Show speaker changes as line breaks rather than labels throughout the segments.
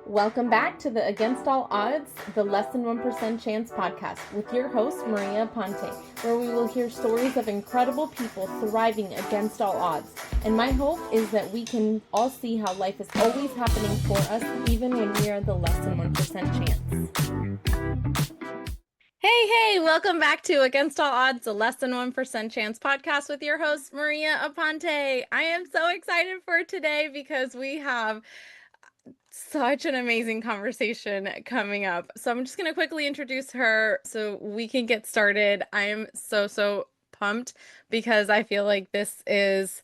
Welcome back to the Against All Odds, the Less Than 1% Chance podcast with your host, Maria Ponte, where we will hear stories of incredible people thriving against all odds. And my hope is that we can all see how life is always happening for us, even when we are the less than 1% chance. Hey, welcome back to Against All Odds, the Less Than 1% Chance podcast with your host, Maria Aponte. I am so excited for today because we have such an amazing conversation coming up. So I'm just going to quickly introduce her so we can get started. I am so pumped because I feel like this is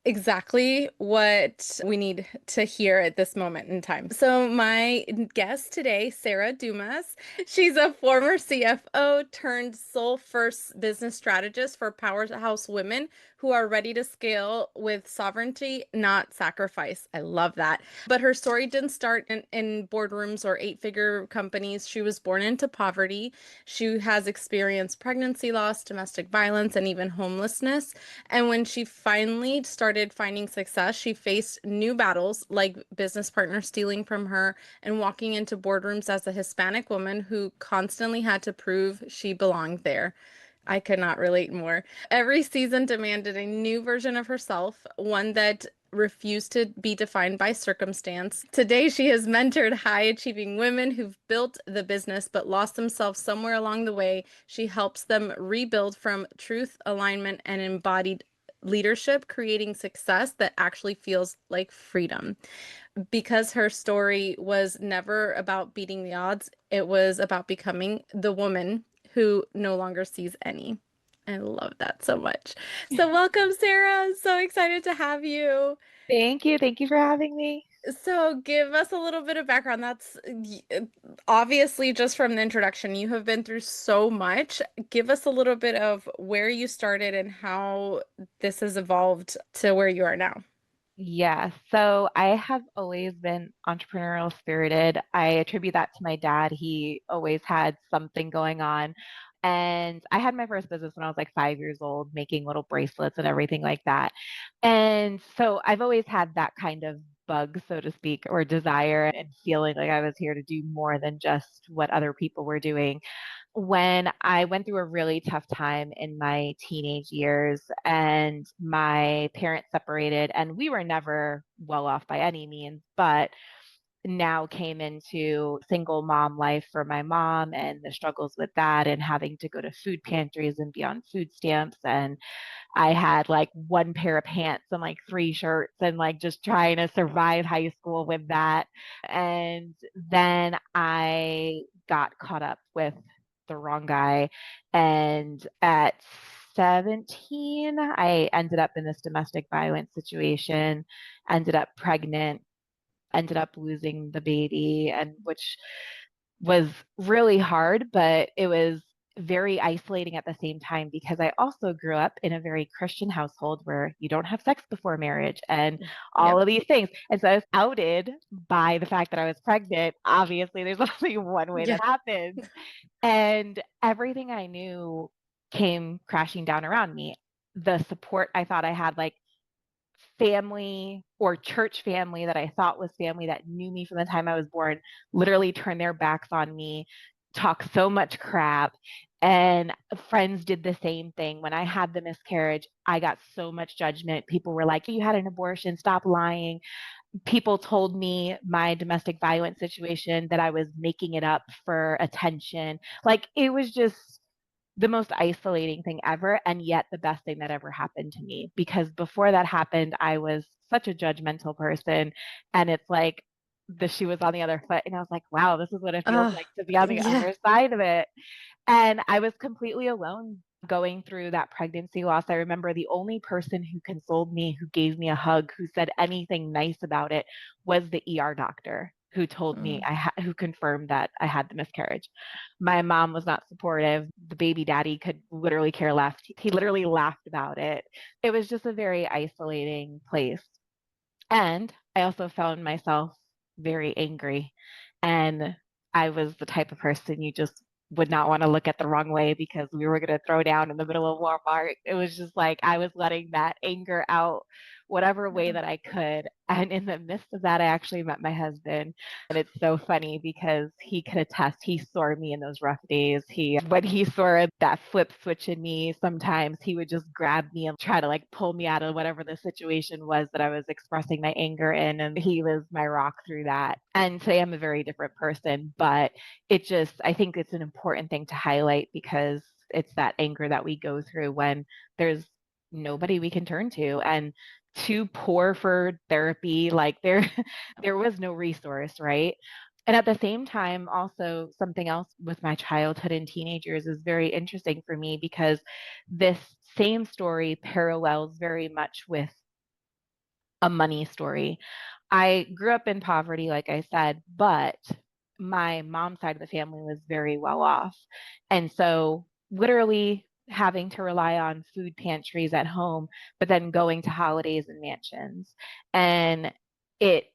exactly what we need to hear at this moment in time. So my guest today, Sarah Dumas, she's a former CFO turned sole first business strategist for powerhouse women who are ready to scale with sovereignty, not sacrifice. I love that. But her story didn't start in boardrooms or eight-figure companies. She was born into poverty. She has experienced pregnancy loss, domestic violence, and even homelessness. And when she finally started finding success, she faced new battles like business partners stealing from her and walking into boardrooms as a Hispanic woman who constantly had to prove she belonged there. I could not relate more. Every season demanded a new version of herself, one that refused to be defined by circumstance. Today, she has mentored high-achieving women who've built the business but lost themselves somewhere along the way. She helps them rebuild from truth, alignment, and embodied leadership, creating success that actually feels like freedom. Because her story was never about beating the odds, it was about becoming the woman who no longer sees any. I love that so much. So welcome, Sarah. So excited to have you.
Thank you. Thank you for having me.
So give us a little bit of background. That's obviously just from the introduction. You have been through so much. Give us a little bit of where you started and how this has evolved to where you are now.
Yeah, so I have always been entrepreneurial spirited. I attribute that to my dad. He always had something going on. And I had my first business when I was like 5 years old, making little bracelets and everything like that. And so I've always had that kind of bug, so to speak, or desire and feeling like I was here to do more than just what other people were doing. When I went through a really tough time in my teenage years and my parents separated, and we were never well off by any means, but now came into single mom life for my mom and the struggles with that and having to go to food pantries and be on food stamps. And I had like one pair of pants and like three shirts and like just trying to survive high school with that. And then I got caught up with the wrong guy. And at 17, I ended up in this domestic violence situation, ended up pregnant, ended up losing the baby, and which was really hard, but it was very isolating at the same time because I also grew up in a very Christian household where you don't have sex before marriage and all
Yep.
of these things. And so I was outed by the fact that I was pregnant. Obviously, there's only one way
Yeah.
that happens. And everything I knew came crashing down around me. The support I thought I had, like family or church family that I thought was family that knew me from the time I was born, literally turned their backs on me, talk so much crap. And friends did the same thing. When I had the miscarriage, I got so much judgment. People were like, you had an abortion, stop lying. People told me my domestic violence situation that I was making it up for attention. Like it was just the most isolating thing ever, and yet the best thing that ever happened to me. Because before that happened, I was such a judgmental person. And it's like the shoe was on the other foot. And I was like, wow, this is what it feels
Oh,
like to be on the
yeah.
other side of it. And I was completely alone going through that pregnancy loss. I remember the only person who consoled me, who gave me a hug, who said anything nice about it was the ER doctor who told me who confirmed that I had the miscarriage. My mom was not supportive. The baby daddy could literally care less. He literally laughed about it. It was just a very isolating place. And I also found myself very angry. And I was the type of person you just would not want to look at the wrong way because we were going to throw down in the middle of Walmart. It was just like I was letting that anger out whatever way
Yeah.
that I could. And in the midst of that, I actually met my husband. And it's so funny because he could attest, he saw me in those rough days. When he saw that flip switch in me, sometimes he would just grab me and try to like pull me out of whatever the situation was that I was expressing my anger in. And he was my rock through that. And today I'm a very different person, but I think it's an important thing to highlight because it's that anger that we go through when there's nobody we can turn to and too poor for therapy. Like there was no resource, right? And at the same time, also something else with my childhood and teenagers is very interesting for me because this same story parallels very much with a money story. I grew up in poverty, like I said, but my mom's side of the family was very well off. And so, literally having to rely on food pantries at home, but then going to holidays and mansions. And it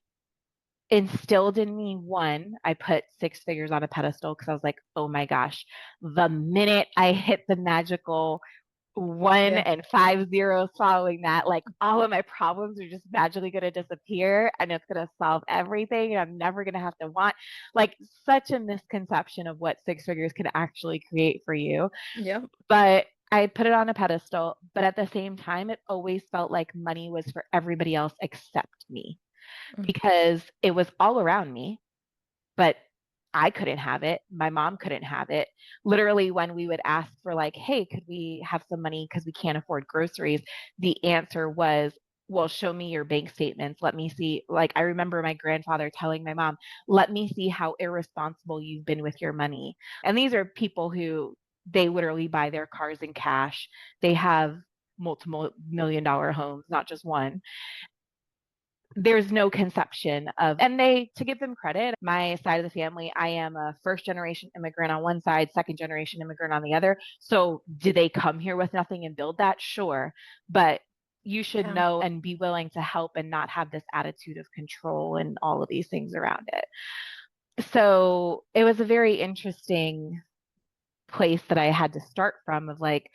instilled in me one, I put six figures on a pedestal because I was like, oh my gosh, the minute I hit the magical one
Yeah.
and 5 zeros following that, like all of my problems are just magically going to disappear and it's going to solve everything and I'm never going to have to want like such a misconception of what six figures can actually create for you.
Yep.
But I put it on a pedestal, but at the same time, it always felt like money was for everybody else except me
Mm.
because it was all around me, but I couldn't have it. My mom couldn't have it. Literally, when we would ask for, like, hey, could we have some money because we can't afford groceries? The answer was, well, show me your bank statements. Let me see. Like, I remember my grandfather telling my mom, let me see how irresponsible you've been with your money. And these are people who they literally buy their cars in cash. They have multiple $1 million homes, not just one. There's no conception of, and they, to give them credit, my side of the family, I am a first generation immigrant on one side, second generation immigrant on the other. So did they come here with nothing and build that? Sure. But you should
Yeah.
know and be willing to help and not have this attitude of control and all of these things around it. So it was a very interesting place that I had to start from of like,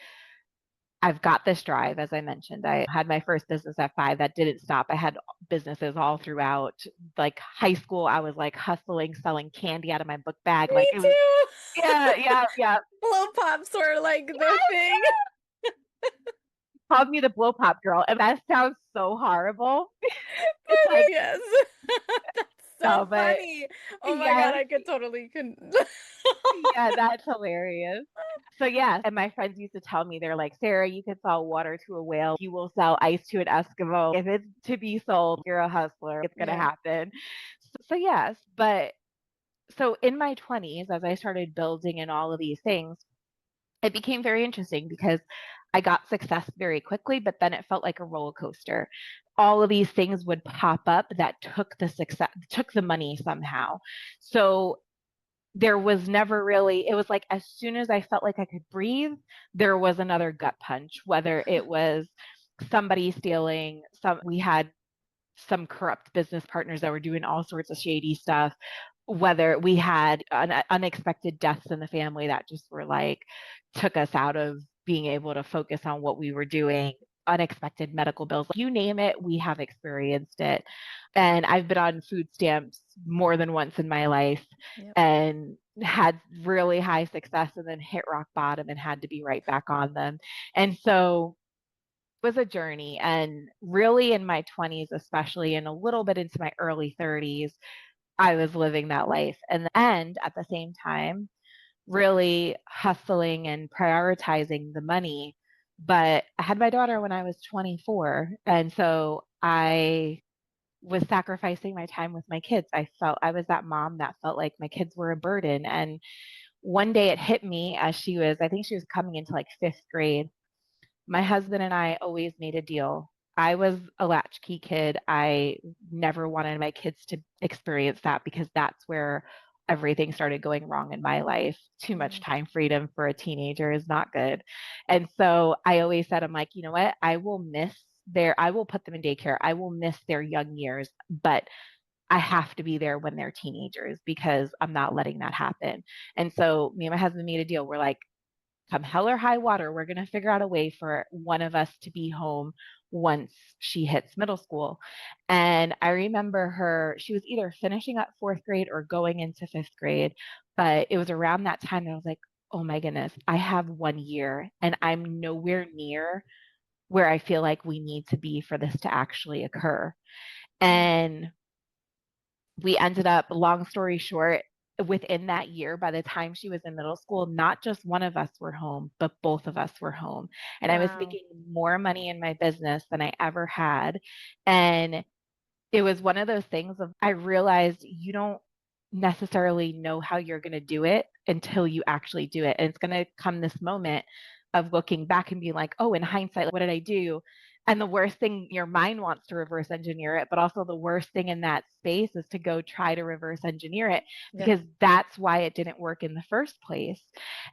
I've got this drive, as I mentioned. I had my first business at 5 that didn't stop. I had businesses all throughout. Like high school, I was like hustling, selling candy out of my book bag.
Me
Like it was,
too.
yeah, yeah, yeah.
Blow pops were like the
Yes,
thing.
called me the blow pop girl, and that sounds so horrible. It's
But
like
yes. That's so
no, but
funny. Oh my God,
yes,
I could totally couldn't.
yeah, that's hilarious. So yeah, and my friends used to tell me, they're like, Sarah, you could sell water to a whale. You will sell ice to an Eskimo. If it's to be sold, you're a hustler. It's gonna
Yeah.
happen. So yes, but so in my 20s, as I started building and all of these things, it became very interesting because I got success very quickly, but then it felt like a roller coaster. All of these things would pop up that took the success, took the money somehow. So there was never really, it was like as soon as I felt like I could breathe, there was another gut punch, whether it was somebody stealing, we had some corrupt business partners that were doing all sorts of shady stuff, whether we had unexpected deaths in the family that just were like took us out of being able to focus on what we were doing, unexpected medical bills, you name it, we have experienced it. And I've been on food stamps more than once in my life
Yep.
and had really high success and then hit rock bottom and had to be right back on them. And so was a journey, and really in my 20s especially and a little bit into my early 30s I was living that life, and at the same time really hustling and prioritizing the money. But I had my daughter when I was 24, and so I was sacrificing my time with my kids. I felt I was that mom that felt like my kids were a burden. And one day it hit me as I think she was coming into like 5th grade. My husband and I always made a deal. I was a latchkey kid. I never wanted my kids to experience that because that's where everything started going wrong in my life. Too much
Yeah.
time freedom for a teenager is not good. And so I always said, I'm like, you know what? I will put them in daycare. I will miss their young years, but I have to be there when they're teenagers because I'm not letting that happen. And so me and my husband made a deal. We're like, come hell or high water, we're going to figure out a way for one of us to be home once she hits middle school. And I remember she was either finishing up fourth grade or going into fifth grade, but it was around that time that I was like, oh my goodness, I have 1 year and I'm nowhere near where I feel like we need to be for this to actually occur.
Yeah.
And we ended up, long story short, within that year, by the time she was in middle school, not just one of us were home, but both of us were home. And I was
Wow.
making more money in my business than I ever had. And it was one of those things of I realized you don't necessarily know how you're going to do it until you actually do it. And it's going to come this moment of looking back and being like, oh, in hindsight, what did I do? And the worst thing, your mind wants to reverse engineer it, but also the worst thing in that space is to go try to reverse engineer it
Yeah.
because that's why it didn't work in the first place.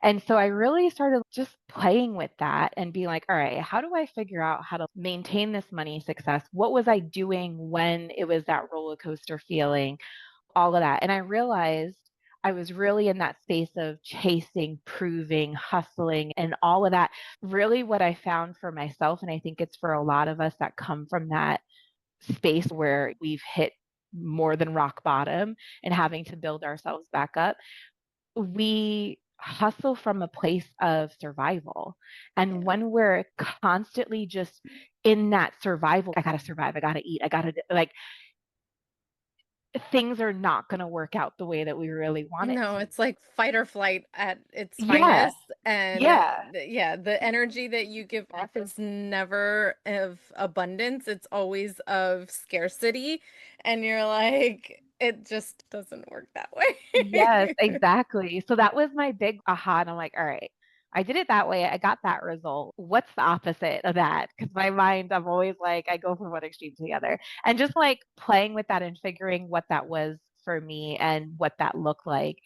And so I really started just playing with that and being like, all right, how do I figure out how to maintain this money success? What was I doing when it was that roller coaster feeling? All of that. And I realized I was really in that space of chasing, proving, hustling, and all of that. Really, what I found for myself, and I think it's for a lot of us that come from that space where we've hit more than rock bottom and having to build ourselves back up, we hustle from a place of survival. And
Yeah.
when we're constantly just in that survival, I gotta survive, I gotta eat, I gotta like things are not going to work out the way that we really want it
No,
to.
it's like fight or flight at its
Yeah.
finest. And
Yeah.
yeah, the energy that you give off is never of abundance, it's always of scarcity. And you're like, it just doesn't work that
Yes,
way.
exactly. So that was my big aha. And I'm like, all right, I did it that way. I got that result. What's the opposite of that? Because my mind, I'm always like, I go from one extreme to the other. And just like playing with that and figuring what that was for me and what that looked like.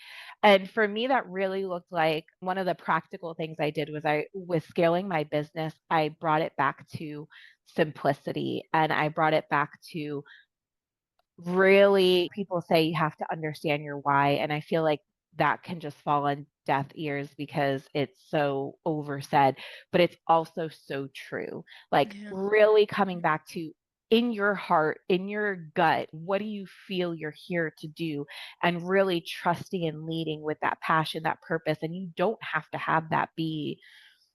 And for me, that really looked like one of the practical things I did was with scaling my business, I brought it back to simplicity and I brought it back to really people say you have to understand your why. And I feel like that can just fall on deaf ears because it's so oversaid, but it's also so true. Like
Yeah.
really coming back to in your heart, in your gut, what do you feel you're here to do? And really trusting and leading with that passion, that purpose. And you don't have to have that be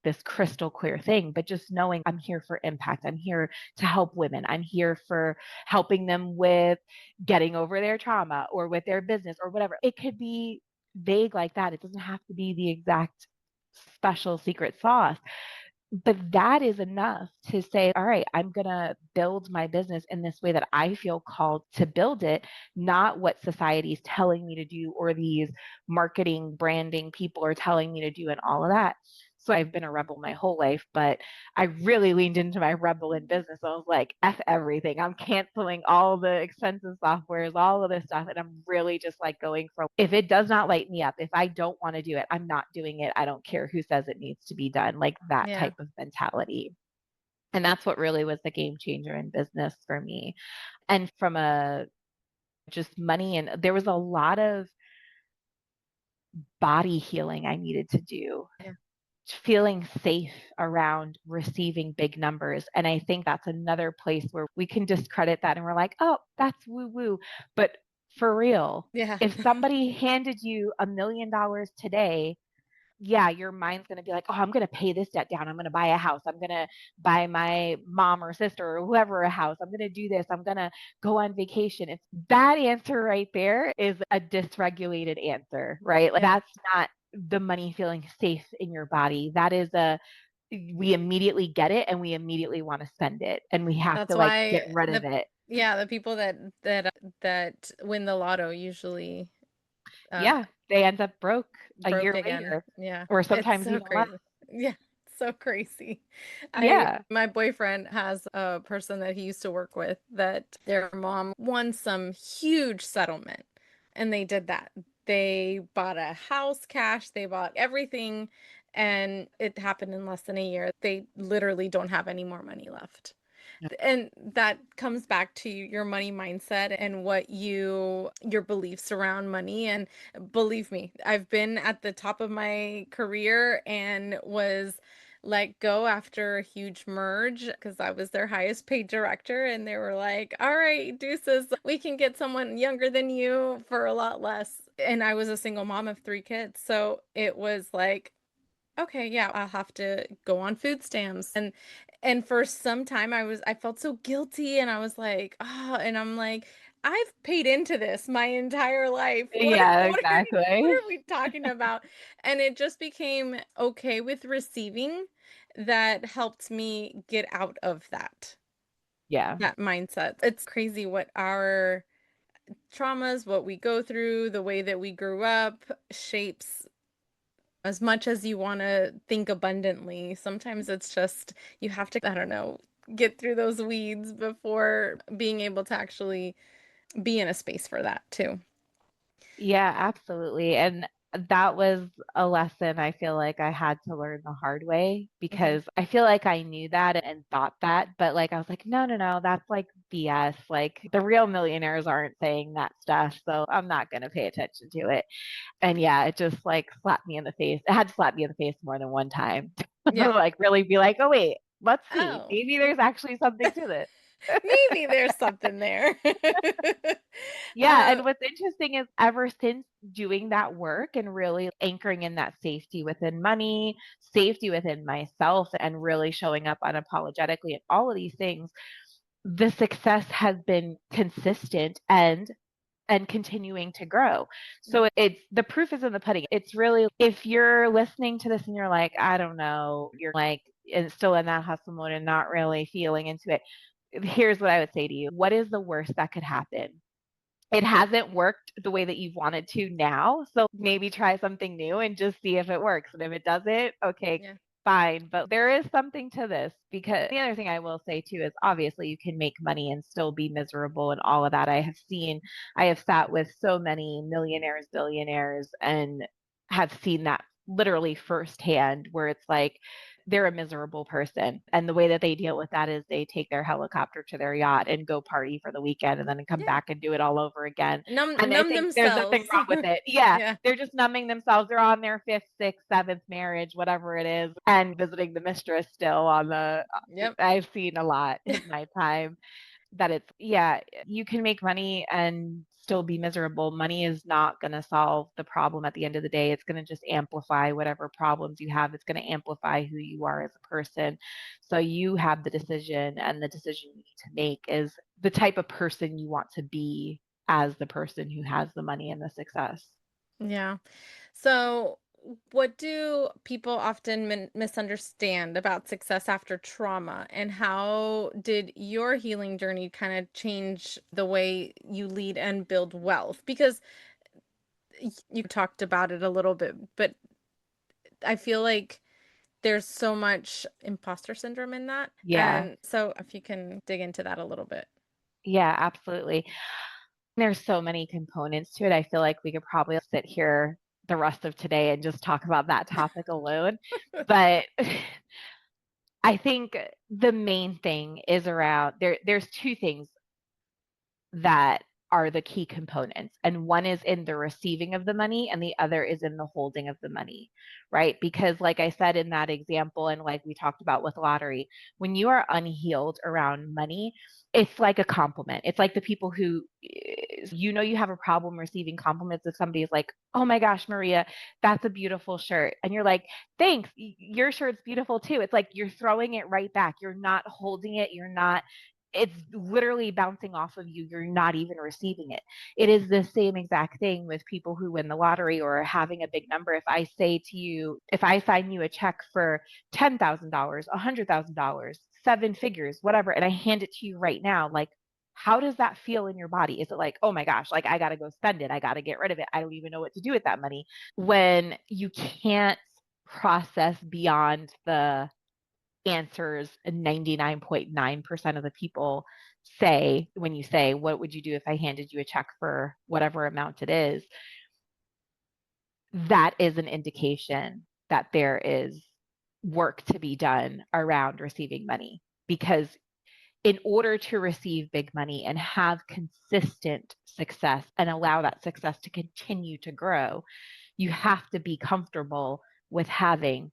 this crystal clear thing, but just knowing I'm here for impact. I'm here to help women. I'm here for helping them with getting over their trauma or with their business or whatever. It could be vague like that. It doesn't have to be the exact special secret sauce. But that is enough to say, all right, I'm going to build my business in this way that I feel called to build it, not what society is telling me to do or these marketing, branding people are telling me to do and all of that. So I've been a rebel my whole life, but I really leaned into my rebel in business. I was like, F everything. I'm canceling all the expensive softwares, all of this stuff. And I'm really just like going for if it does not light me up, if I don't want to do it, I'm not doing it. I don't care who says it needs to be done. Like that
Yeah.
type of mentality. And that's what really was the game changer in business for me. And from a just money, and there was a lot of body healing I needed to do,
Yeah.
feeling safe around receiving big numbers. And I think that's another place where we can discredit that and we're like, oh, that's woo woo. But for real,
Yeah.
if somebody handed you $1 million today, yeah, your mind's going to be like, oh, I'm going to pay this debt down. I'm going to buy a house. I'm going to buy my mom or sister or whoever a house. I'm going to do this. I'm going to go on vacation. It's that answer right there is a dysregulated answer, right? Like
Yeah.
that's not the money feeling safe in your body. That is we immediately get it and we immediately want to spend it and we have
That's
to like get
why
rid of it.
the people that win the lotto usually uh
Yeah, they end up broke a
broke
year
again.
later
Yeah.
or
It's
sometimes
so
even less.
crazy. Yeah. So crazy.
Yeah.
My boyfriend has a person that he used to work with that their mom won some huge settlement and they did that. They bought a house cash, they bought everything, and it happened in less than a year. They literally don't have any more money left. And that comes back to your money mindset and your beliefs around money. And believe me, I've been at the top of my career and was let go after a huge merge because I was their highest paid director. And they were like, all right, deuces, we can get someone younger than you for a lot less. And I was a single mom of 3 kids. So it was like, okay, yeah, I'll have to go on food stamps. And for some time I felt so guilty and I was like, "Oh," and I'm like, "I've paid into this my entire life. What
Yeah,
what
exactly.
are we talking about?" And it just became okay with receiving that helped me get out of
Yeah.
that mindset. It's crazy what our traumas, what we go through, the way that we grew up shapes as much as you wanna think abundantly, sometimes it's just you have to, I don't know, get through those weeds before being able to actually be in a space for that too.
Yeah, absolutely. And that was a lesson I feel like I had to learn the hard way
Mhm.
because I feel like I knew that and thought that, but like I was like, no, no, no, that's like BS. Like the real millionaires aren't saying that stuff, so I'm not going to pay attention to it. And yeah, it just like slapped me in the face. It had to slap me in the face more than one time.
Yeah.
Like really be like, oh wait, let's see.
Oh,
Maybe there's actually something to this.
maybe there's something there.
Yeah,
Uh,
and what's interesting is ever since doing that work and really anchoring in that safety within money, safety within myself, and really showing up unapologetically and all of these things, the success has been consistent and continuing to grow. So it's the proof is in the pudding. It's really if you're listening to this and you're like, I don't know, you're like and still in that hustle mode and not really feeling into it. Here's what I would say to you. What is the worst that could happen? It hasn't worked the way that you've wanted to now. So maybe try something new and just see if it works. And if it doesn't, okay,
yeah.
fine. But there is something to this because the other thing I will say too is obviously you can make money and still be miserable and all of that. I have sat with so many millionaires, billionaires, and have seen that literally firsthand where it's like, they're a miserable person. And the way that they deal with that is they take their helicopter to their yacht and go party for the weekend and then come
Yeah.
back and do it all over again. And I
Numb
think there's nothing
themselves.
wrong with it. Yeah.
Yeah.
They're just numbing themselves. They're on their fifth, sixth, seventh marriage, whatever it is, and visiting the mistress still on the.
Yep.
I've seen a lot in my time that it's yeah, you can make money and still be miserable. Money is not going to solve the problem at the end of the day. It's going to just amplify whatever problems you have. It's going to amplify who you are as a person. So you have the decision, and the decision you need to make is the type of person you want to be as the person who has the money and the success.
Yeah. So, what do people often misunderstand about success after trauma, and how did your healing journey kind of change the way you lead and build wealth? Because you talked about it a little bit, but I feel like there's so much imposter syndrome in that.
Yeah.
And so, if you can dig into that a little bit.
Yeah, absolutely. There's so many components to it. I feel like we could probably sit here the rest of today and just talk about that topic alone. But I think the main thing is around there's two things that are the key components. And one is in the receiving of the money, and the other is in the holding of the money, right? Because, like I said in that example, and like we talked about with lottery, when you are unhealed around money, it's like a compliment. It's like the people who, you have a problem receiving compliments if somebody is like, oh my gosh, Maria, that's a beautiful shirt. And you're like, thanks, your shirt's beautiful too. It's like you're throwing it right back. You're not holding it. It's literally bouncing off of you. You're not even receiving it. It is the same exact thing with people who win the lottery or having a big number. If I say to you, if I sign you a check for $10,000, $100,000, seven figures, whatever, and I hand it to you right now, like, how does that feel in your body? Is it like, oh my gosh, like I got to go spend it. I got to get rid of it. I don't even know what to do with that money. When you can't process beyond the answers 99.9% of the people say when you say, what would you do if I handed you a check for whatever amount it is? That is an indication that there is work to be done around receiving money. Because in order to receive big money and have consistent success and allow that success to continue to grow, you have to be comfortable with having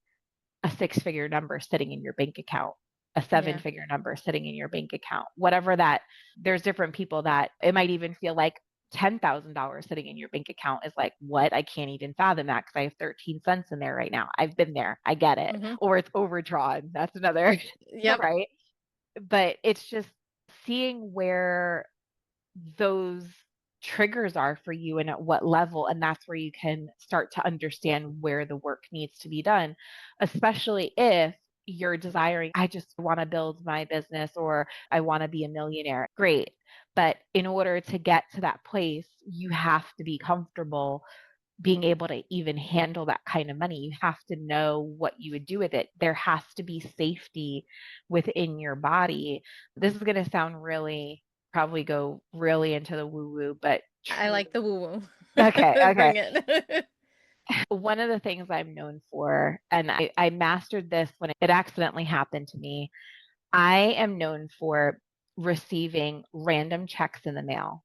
a 6-figure number sitting in your bank account, a
Yeah.
7-figure number sitting in your bank account, whatever that. There's different people that it might even feel like $10,000 sitting in your bank account is like, what? I can't even fathom that because I have 13 cents in there right now. I've been there. I get it.
Mm-hmm.
Or it's overdrawn. That's another,
Yep.
right? But it's just seeing where those triggers are for you and at what level. And that's where you can start to understand where the work needs to be done, especially if you're desiring, I just want to build my business or I want to be a millionaire. Great. But in order to get to that place, you have to be comfortable being able to even handle that kind of money. You have to know what you would do with it. There has to be safety within your body. This is going to sound really, probably go really into the woo woo, but
I
truly.
like the woo woo.
Okay.
Bring it.
One of the things I'm known for, and I mastered this when it accidentally happened to me, I am known for receiving random checks in the mail.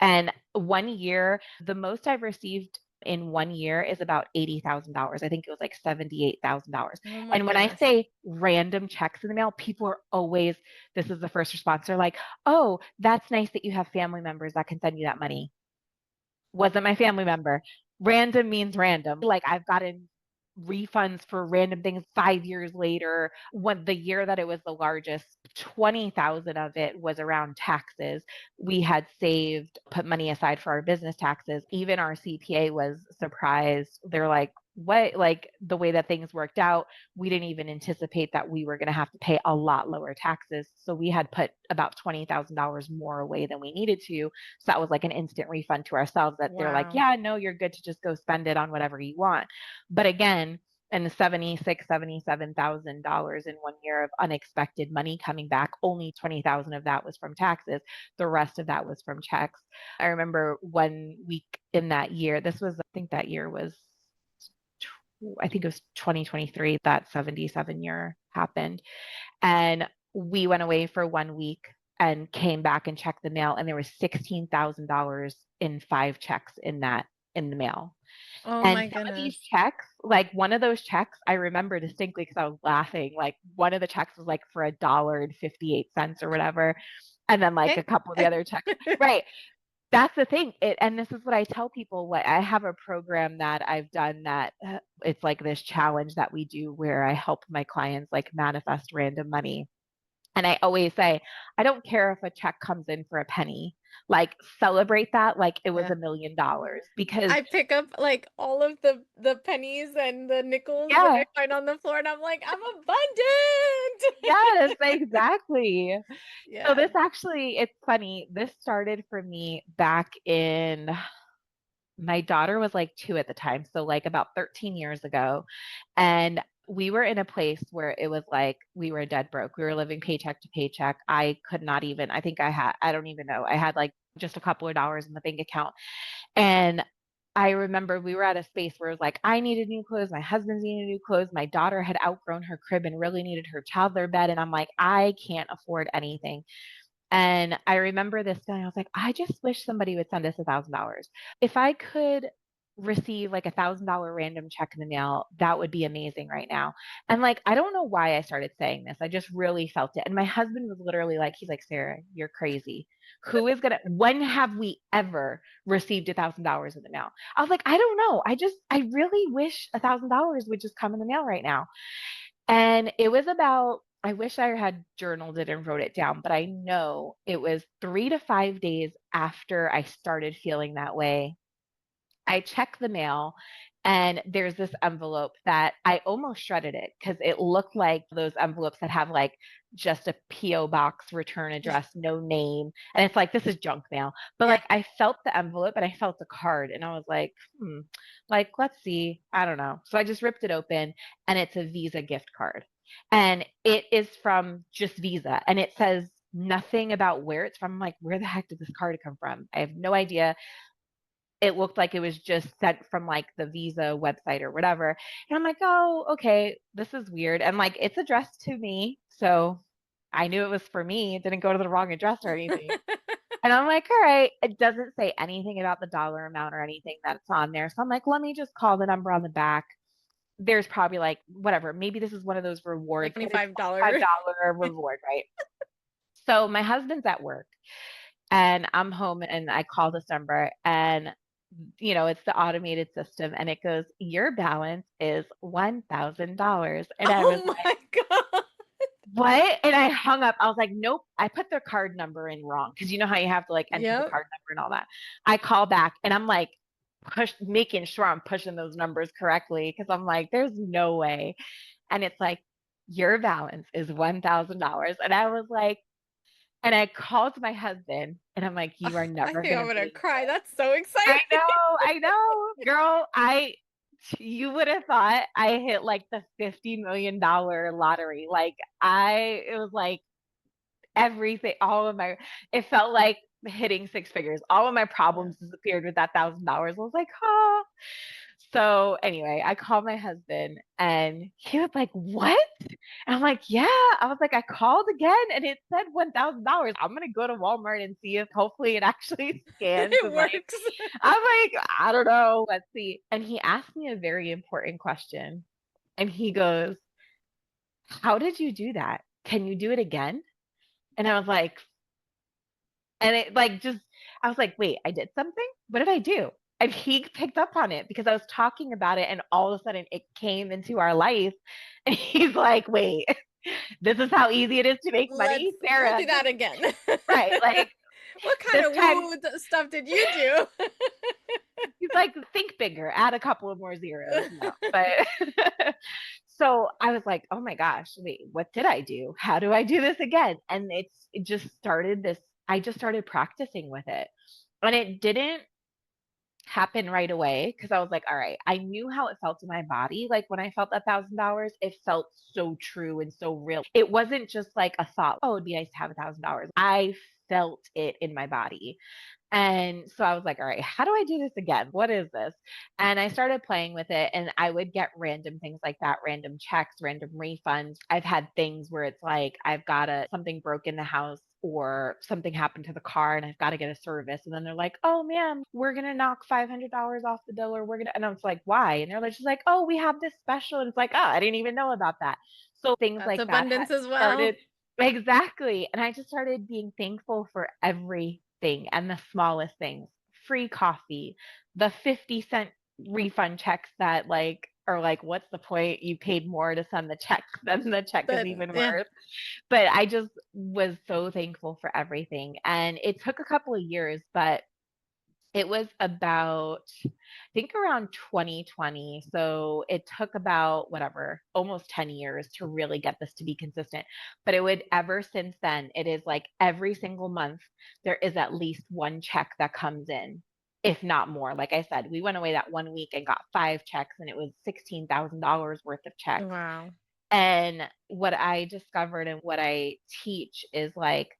And one year, the most I've received in one year is about $80,000. I think it was like $78,000.
Oh my
And when I
goodness.
say random checks in the mail, people are always, this is the first response. They're like, oh, that's nice that you have family members that can send you that money. Wasn't my family member. Random means random. Like I've gotten refunds for random things 5 years later. When the year that it was the largest, 20,000 of it was around taxes. We had saved, put money aside for our business taxes. Even our CPA was surprised. They're like, what? Like the way that things worked out, we didn't even anticipate that we were going to have to pay a lot lower taxes. So we had put about $20,000 more away than we needed to. So that was like an instant refund to ourselves that they're like,
Wow.
yeah, no, you're good to just go spend it on whatever you want. But again, and $77,000 in one year of unexpected money coming back, only 20,000 of that was from taxes. The rest of that was from checks. I remember 1 week in that year, this was, I think that year was, I think it was 2023, that 77 year happened. And we went away for 1 week and came back and checked the mail, and there was $16,000 in 5 checks in the mail.
Oh
And
my
some of these
goodness.
checks, like one of those checks, I remember distinctly because I was laughing. Like one of the checks was like for $1.58 or whatever. And then like
Okay.
a couple of the other checks. Right. That's the thing. And this is what I tell people. What I have a program that I've done that it's like this challenge that we do where I help my clients like manifest random money. And I always say, I don't care if a check comes in for a penny, like celebrate that like it was
Yeah.
$1 million because
I pick up like all of the pennies and the nickels that
yeah,
I find on the floor and I'm like, I'm abundant.
yes, exactly. So
Yeah.
this actually, it's funny. This started for me back in, my daughter was like 2 at the time, so like about 13 years ago. And we were in a place where it was like we were dead broke. We were living paycheck to paycheck. I could not even, I think I had, I don't even know. I had like just a couple of dollars in the bank account. And I remember we were at a space where it was like, I needed new clothes. My husband needed new clothes. My daughter had outgrown her crib and really needed her toddler bed. And I'm like, I can't afford anything. And I remember this feeling. I was like, I just wish somebody would send us $1,000. If I could receive like $1,000 random check in the mail, that would be amazing right now. And like, I don't know why I started saying this. I just really felt it. And my husband was literally like, he's like, Sarah, you're crazy. Who is gonna, when have we ever received $1,000 in the mail? I was like, I don't know. I really wish $1,000 would just come in the mail right now. And it was about, I wish I had journaled it and wrote it down, but I know it was 3 to 5 days after I started feeling that way. I check the mail and there's this envelope that I almost shredded it because it looked like those envelopes that have like just a P.O. box return address, no name. And it's like, this is junk mail. But
Yeah.
like, I felt the envelope and I felt the card and I was like, like, let's see. I don't know. So I just ripped it open and it's a Visa gift card. And it is from just Visa and it says nothing about where it's from. I'm like, where the heck did this card come from? I have no idea. It looked like it was just sent from like the Visa website or whatever. And I'm like, oh, okay, this is weird. And like it's addressed to me. So I knew it was for me. It didn't go to the wrong address or anything. And I'm like, all right, it doesn't say anything about the dollar amount or anything that's on there. So I'm like, let me just call the number on the back. there's probably like, whatever, maybe this is one of those
Like
rewards, and it's
$25.
$25 reward, right? So my husband's at work and I'm home and I call this number and it's the automated system and it goes, your balance is $1,000. And I was
Oh
like,
my God.
what? And I hung up. I was like, nope, I put their card number in wrong. Cause you know how you have to like enter the
Yep.
card number and all that. I call back and I'm like, making sure I'm pushing those numbers correctly. Cause I'm like, there's no way. And it's like, your balance is $1,000. And I was like, and I called my husband and I'm like, you are
I
never
think
going
I'm
to
gonna
believe
cry.
this.
That's so exciting.
I know, girl. You would have thought I hit like the $50 million lottery. Like it was like everything, it felt like hitting six figures. All of my
Yeah.
problems disappeared with that $1,000. I was like, oh. So anyway, I called my husband and he was like, what? And I'm like, yeah. I was like, I called again and it said $1,000. I'm going to go to Walmart and see if hopefully it actually scans.
It
And like,
works.
I'm like, I don't know. Let's see. And he asked me a very important question. And he goes, how did you do that? Can you do it again? And I was like, and it like just, I was like, wait, I did something? What did I do? And he picked up on it because I was talking about it and all of a sudden it came into our life. And he's like, wait, this is how easy it is to make money,
We'll
Sarah.
do that again.
Right. Like
What kind
this
of
time
woo stuff did you do?
he's like, think bigger, add a couple of more zeros. No, but so I was like, oh my gosh, wait, what did I do? How do I do this again? And it just started this, I just started practicing with it. And it didn't happen right away because I was like, all right, I knew how it felt in my body. Like when I felt $1,000, it felt so true and so real. It wasn't just like a thought, oh, it'd be nice to have $1,000. I felt it in my body. And so I was like, all right, how do I do this again? What is this? And I started playing with it and I would get random things like that, random checks, random refunds. I've had things where it's like I've got something broke in the house or something happened to the car and I've got to get a service. And then they're like, oh man, we're going to knock $500 off the bill or and I was like, why? And they're like, just like, oh, we have this special. And it's like, oh, I didn't even know about that. So things
That's
like that
abundance as well.
started. Exactly. And I just started being thankful for everything and the smallest things. Free coffee, the 50-cent refund checks that like are like, what's the point? You paid more to send the check than the check is
But
even
yeah,
worth. But I just was so thankful for everything. And it took a couple of years, but it was about, I think around 2020. So it took about whatever, almost 10 years to really get this to be consistent. But it would, ever since then, it is like every single month, there is at least one check that comes in, if not more. Like I said, we went away that one week and got 5 checks, and it was $16,000 worth of checks.
wow.
And what I discovered and what I teach is like,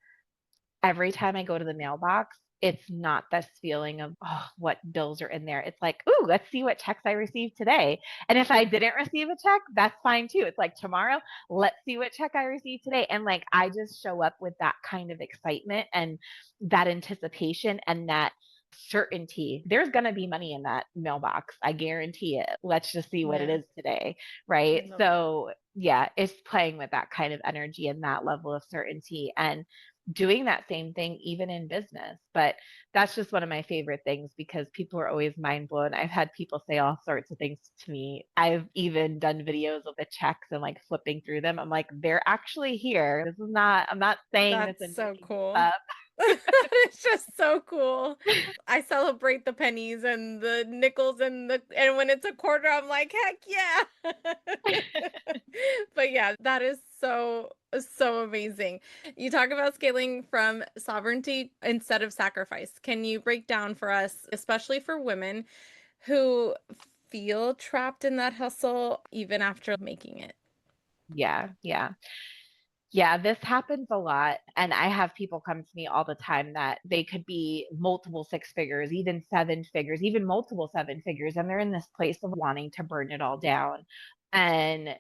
every time I go to the mailbox, it's not this feeling of, oh, what bills are in there. It's like, ooh, let's see what checks I received today. And if I didn't receive a check, that's fine too. It's like tomorrow, let's see what check I received today. And like, I just show up with that kind of excitement and that anticipation and that certainty. There's going to be money in that mailbox. I guarantee it. Let's just see what it
Yeah,
is today.
I
Right.
love that.
So, yeah, it's playing with that kind of energy and that level of certainty. And doing that same thing even in business. But that's just one of my favorite things because people are always mind blown. I've had people say all sorts of things to me. I've even done videos of the checks and like flipping through them. I'm like, they're actually here. This is not, I'm not saying this
That's
and
so
making this
cool.
up.
It's just so cool. I celebrate the pennies and the nickels and when it's a quarter, I'm like, heck yeah. But yeah, that is so amazing. You talk about scaling from sovereignty instead of sacrifice. Can you break down for us, especially for women who feel trapped in that hustle even after making it?
Yeah, yeah. Yeah, this happens a lot. And I have people come to me all the time that they could be multiple six figures, even seven figures, even multiple seven figures. And they're in this place of wanting to burn it all down. And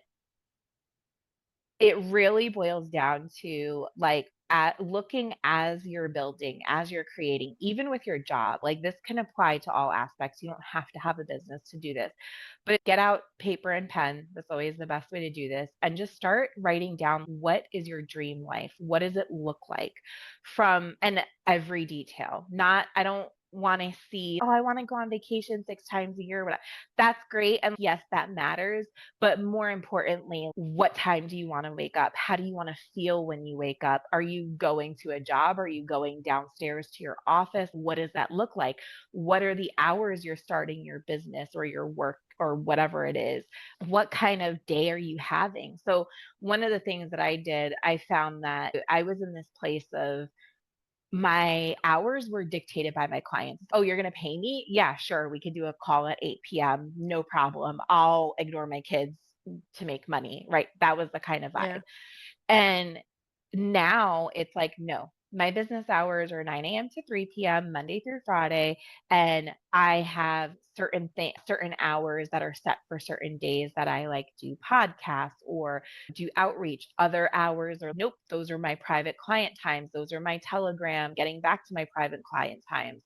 it really boils down to like at looking as you're building, as you're creating, even with your job. Like this can apply to all aspects. You don't have to have a business to do this, but get out paper and pen. That's always the best way to do this. And just start writing down, what is your dream life? What does it look like from and every detail? Not, I don't want to see, oh, I want to go on vacation 6 times a year. Whatever. That's great. And yes, that matters. But more importantly, what time do you want to wake up? How do you want to feel when you wake up? Are you going to a job? Are you going downstairs to your office? What does that look like? What are the hours you're starting your business or your work or whatever it is? What kind of day are you having? So one of the things that I did, I found that I was in this place of, my hours were dictated by my clients. Oh, you're going to pay me? Yeah, sure. We could do a call at 8 p.m. No problem. I'll ignore my kids to make money, right? That was the kind of
Yeah.
vibe. And now it's like, no, my business hours are 9 a.m. to 3 p.m. Monday through Friday. And I have certain hours that are set for certain days that I like do podcasts or do outreach. Other hours are, nope, those are my private client times. Those are my Telegram, getting back to my private client times.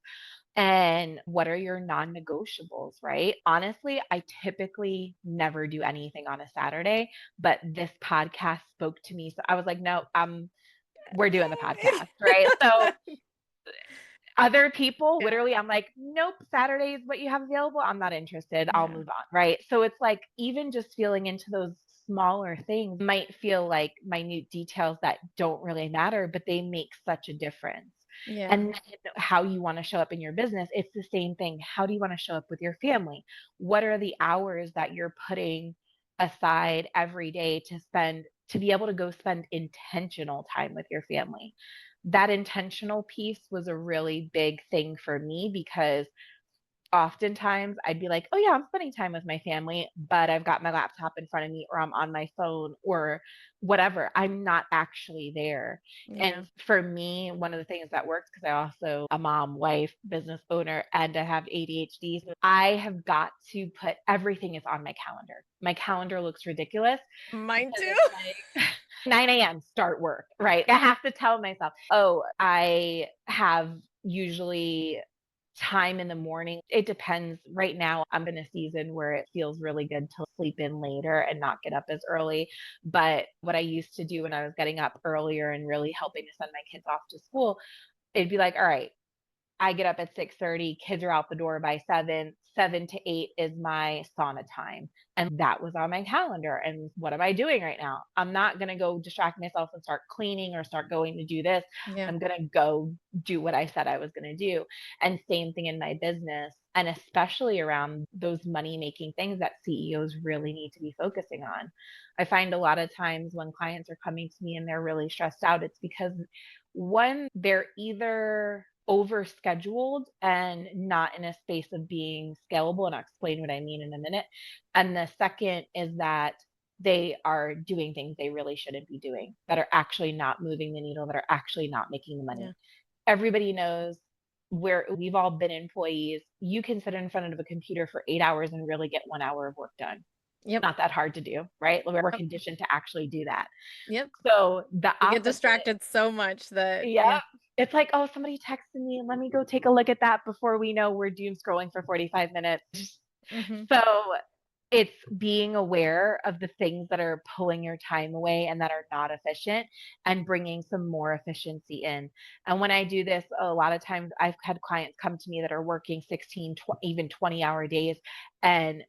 And what are your non-negotiables, right? Honestly, I typically never do anything on a Saturday, but this podcast spoke to me. So I was like, no, we're doing the podcast, right? So other people,
Yeah.
literally, I'm like, nope, Saturday is what you have available. I'm not interested. I'll
Yeah.
move on, right? So it's like, even just feeling into those smaller things might feel like minute details that don't really matter, but they make such a difference.
Yeah.
And then how you want to show up in your business, it's the same thing. How do you want to show up with your family? What are the hours that you're putting aside every day to be able to go spend intentional time with your family? That intentional piece was a really big thing for me, because oftentimes I'd be like, oh yeah, I'm spending time with my family, but I've got my laptop in front of me or I'm on my phone or whatever. I'm not actually there.
Yeah.
And for me, one of the things that works, because I also a mom, wife, business owner, and I have ADHD, so I have got to put everything is on my calendar. My calendar looks ridiculous
Mine
because
too.
it's like 9 a.m. start work, right? I have to tell myself, oh, I have usually time in the morning. It depends. Right now, I'm in a season where it feels really good to sleep in later and not get up as early. But what I used to do when I was getting up earlier and really helping to send my kids off to school, it'd be like, all right, I get up at 6:30, kids are out the door by 7. 7 to 8 is my sauna time. And that was on my calendar. And what am I doing right now? I'm not going to go distract myself and start cleaning or start going to do this.
Yeah.
I'm going to go do what I said I was going to do. And same thing in my business, and especially around those money making things that CEOs really need to be focusing on. I find a lot of times when clients are coming to me and they're really stressed out, it's because one, they're either overscheduled and not in a space of being scalable, and I'll explain what I mean in a minute. And the second is that they are doing things they really shouldn't be doing, that are actually not moving the needle, that are actually not making the
Yeah.
money. Everybody knows, where we've all been employees, you can sit in front of a computer for 8 hours and really get 1 hour of work done.
Yep.
Not that hard to do, right? We're
Yep.
conditioned to actually do that.
Yep.
So the
We get
opposite.
distracted so much that
Yeah. It's like, oh, somebody texted me. Let me go take a look at that before we know we're doom scrolling for 45 minutes.
Mhm.
So it's being aware of the things that are pulling your time away and that are not efficient, and bringing some more efficiency in. And when I do this, a lot of times I've had clients come to me that are working 16, even 20-hour days, and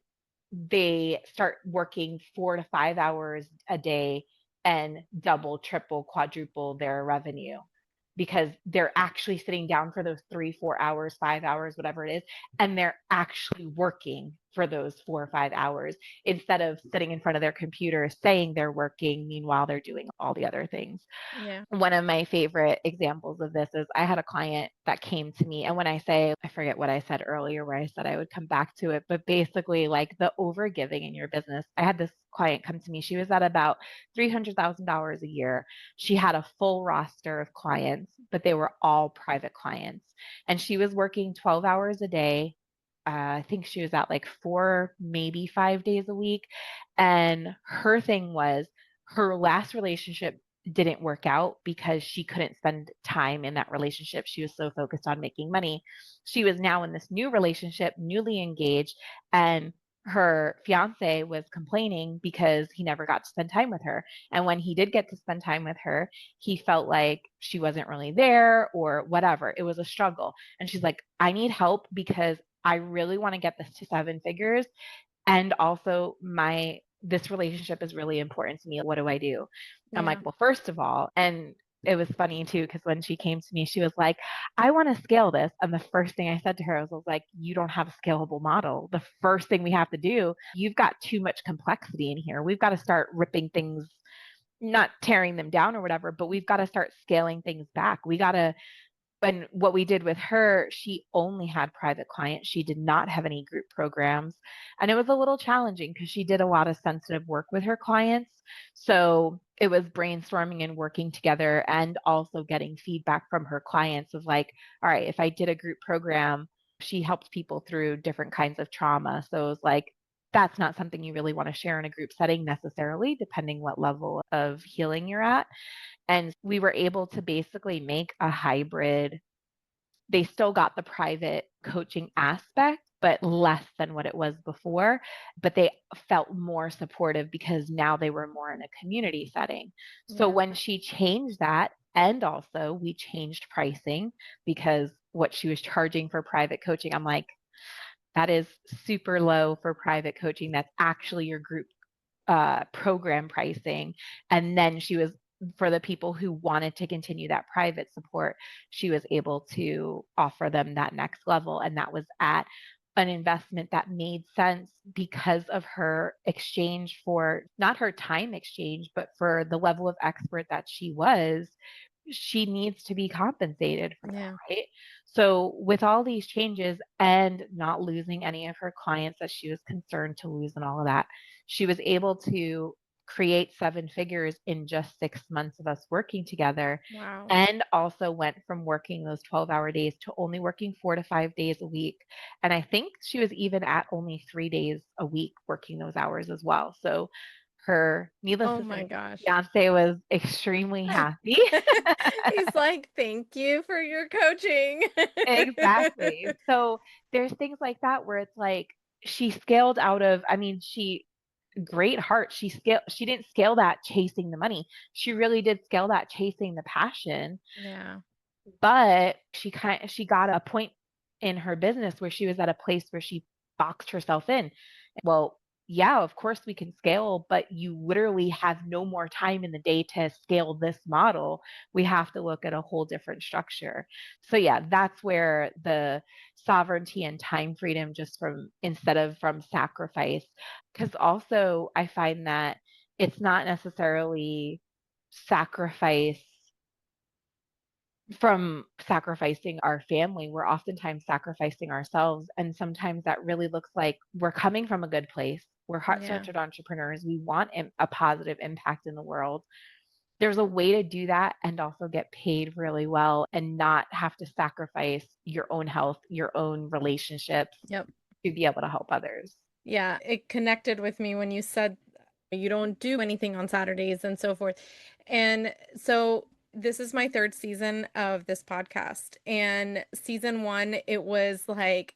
they start working 4 to 5 hours a day and double, triple, quadruple their revenue, because they're actually sitting down for those 3, 4 hours, 5 hours, whatever it is, and they're actually working for those 4 or 5 hours instead of sitting in front of their computer saying they're working. Meanwhile, they're doing all the other things.
Yeah.
One of my favorite examples of this is, I had a client that came to me, and when I say, I forget what I said earlier where I said I would come back to it, but basically, like, the over giving in your business. I had this client come to me. She was at about $300,000 a year. She had a full roster of clients, but they were all private clients. And she was working 12 hours a day. I think she was at like 4, maybe 5 days a week. And her thing was, her last relationship didn't work out because she couldn't spend time in that relationship. She was so focused on making money. She was now in this new relationship, newly engaged, and her fiance was complaining because he never got to spend time with her. And when he did get to spend time with her, he felt like she wasn't really there or whatever. It was a struggle. And she's like, I need help because I really want to get this to seven figures. And also this relationship is really important to me. What do I do? I'm
Yeah.
like, well, first of all, and it was funny too, because when she came to me, she was like, I want to scale this. And the first thing I said to her was like, you don't have a scalable model. The first thing we have to do, you've got too much complexity in here. We've got to start ripping things, not tearing them down or whatever, but we've got to start scaling things back. We got to and what we did with her, she only had private clients. She did not have any group programs. And it was a little challenging because she did a lot of sensitive work with her clients. So it was brainstorming and working together and also getting feedback from her clients of like, all right, if I did a group program, she helps people through different kinds of trauma. So it was like, that's not something you really want to share in a group setting necessarily, depending what level of healing you're at. And we were able to basically make a hybrid. They still got the private coaching aspect, but less than what it was before. But they felt more supportive because now they were more in a community setting. So
Yeah.
when she changed that, and also we changed pricing because what she was charging for private coaching, I'm like, that is super low for private coaching. That's actually your group program pricing. And then she was, for the people who wanted to continue that private support, she was able to offer them that next level. And that was at an investment that made sense because of her exchange for not her time exchange, but for the level of expert that she was. She needs to be compensated for that,
Yeah.
right? So, with all these changes and not losing any of her clients that she was concerned to lose and all of that, she was able to create seven figures in just 6 months of us working together,
Wow.
and also went from working those 12-hour days to only working 4 to 5 days a week. And I think she was even at only 3 days a week working those hours as well. So needless
Oh
to
my
say,
gosh.
fiance was extremely happy.
He's like, thank you for your coaching.
Exactly. So there's things like that where it's like she scaled out of, I mean, great heart. She didn't scale that chasing the money. She really did scale that chasing the passion,
Yeah.
but she got a point in her business where she was at a place where she boxed herself in. Well, yeah, of course we can scale, but you literally have no more time in the day to scale this model. We have to look at a whole different structure. So yeah, that's where the sovereignty and time freedom just from instead of from sacrifice. Because also I find that it's not necessarily sacrifice from sacrificing our family, we're oftentimes sacrificing ourselves. And sometimes that really looks like we're coming from a good place. We're heart
Yeah.
centered entrepreneurs. We want a positive impact in the world. There's a way to do that and also get paid really well and not have to sacrifice your own health, your own relationships
Yep.
to be able to help others.
Yeah. It connected with me when you said you don't do anything on Saturdays and so forth. And so this is my third season of this podcast. And season one, it was like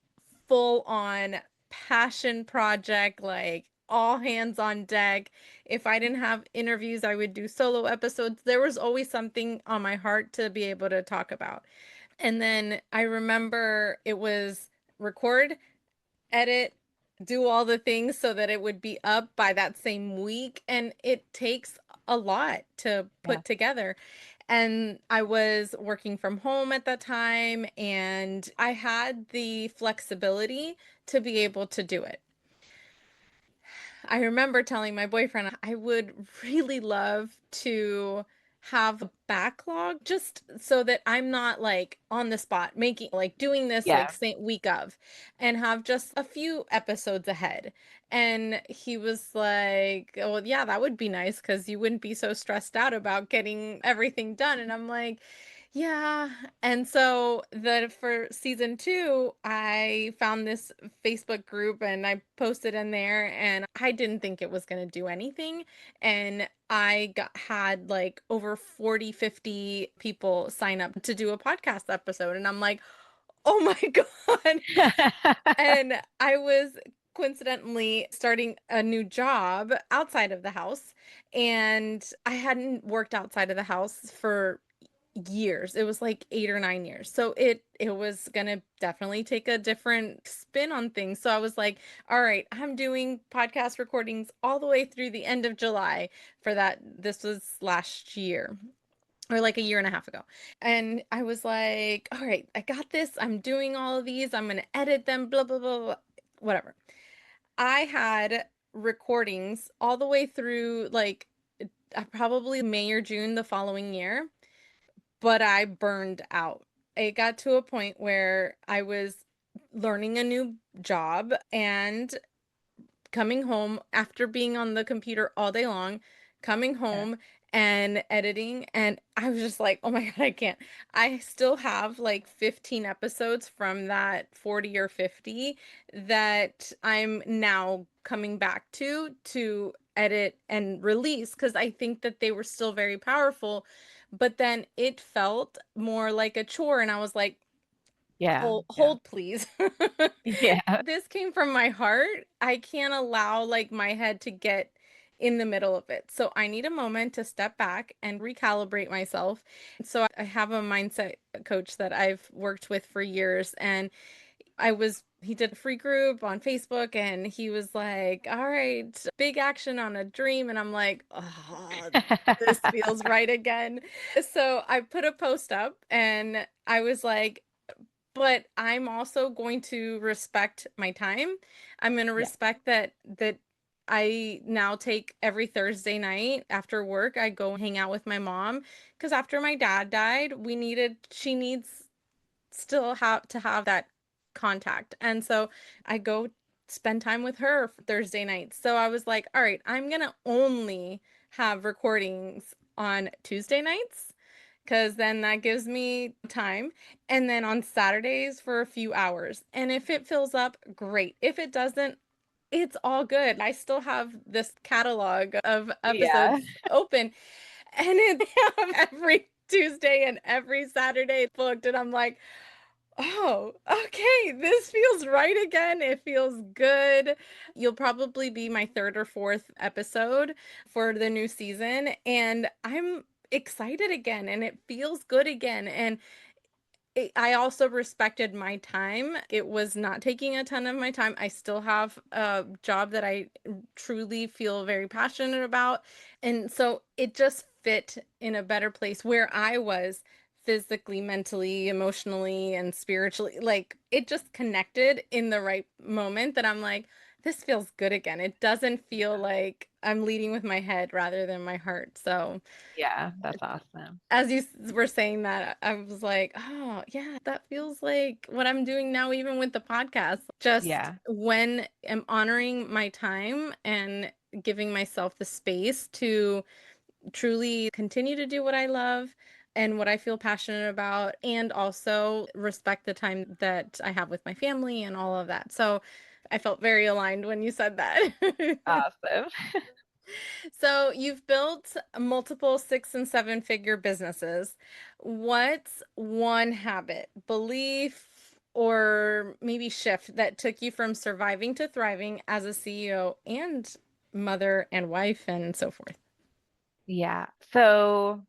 full on passion project, like all hands on deck. If I didn't have interviews, I would do solo episodes. There was always something on my heart to be able to talk about. And then I remember it was record, edit, do all the things so that it would be up by that same week. And it takes a lot to
Yeah.
put together. And I was working from home at that time, and I had the flexibility to be able to do it. I remember telling my boyfriend I would really love to have a backlog just so that I'm not like on the spot making like doing this like
Yeah.
same week of and have just a few episodes ahead. And he was like, "Oh, yeah, that would be nice because you wouldn't be so stressed out about getting everything done." And I'm like, Yeah. And so for season 2, I found this Facebook group and I posted in there and I didn't think it was going to do anything. And had like over 40, 50 people sign up to do a podcast episode. And I'm like, oh my God. And I was coincidentally starting a new job outside of the house. And I hadn't worked outside of the house for years. It was like 8 or 9 years. So it was going to definitely take a different spin on things. So I was like, all right, I'm doing podcast recordings all the way through the end of July for that. This was last year or like a year and a half ago. And I was like, all right, I got this. I'm doing all of these. I'm going to edit them, blah, blah, blah, blah, whatever. I had recordings all the way through like probably May or June the following year, but I burned out. It got to a point where I was learning a new job and coming home after being on the computer all day long, coming
Yeah.
home and editing. And I was just like, oh my God, I can't. I still have like 15 episodes from that 40 or 50 that I'm now coming back to edit and release because I think that they were still very powerful. But then it felt more like a chore. And I was like,
Yeah. Yeah.
hold please.
Yeah.
This came from my heart. I can't allow like my head to get in the middle of it. So I need a moment to step back and recalibrate myself. So I have a mindset coach that I've worked with for years and he did a free group on Facebook and he was like, "All right, big action on a dream." And I'm like, "Oh, this feels right again." So I put a post up and I was like, but I'm also going to respect my time. I'm going to
Yeah.
respect that I now take every Thursday night after work, I go hang out with my mom because after my dad died, she needs still have to have that contact. And so I go spend time with her Thursday nights. So I was like, all right, I'm going to only have recordings on Tuesday nights because then that gives me time. And then on Saturdays for a few hours. And if it fills up, great. If it doesn't, it's all good. I still have this catalog of
Yeah.
episodes open and it have every Tuesday and every Saturday booked. And I'm like, oh, okay. This feels right again. It feels good. You'll probably be my third or fourth episode for the new season. And I'm excited again and it feels good again. And I also respected my time. It was not taking a ton of my time. I still have a job that I truly feel very passionate about. And so it just fit in a better place where I was physically, mentally, emotionally, and spiritually. Like it just connected in the right moment that I'm like, this feels good again. It doesn't feel like I'm leading with my head rather than my heart. So
Yeah. That's awesome.
as you were saying that, I was like, oh, yeah, that feels like what I'm doing now, even with the podcast. Just
Yeah.
when I'm honoring my time and giving myself the space to truly continue to do what I love and what I feel passionate about, and also respect the time that I have with my family and all of that. So I felt very aligned when you said that.
Awesome.
So you've built multiple 6 and 7 figure businesses. What's one habit, belief, or maybe shift that took you from surviving to thriving as a CEO and mother and wife and so forth?
Yeah. So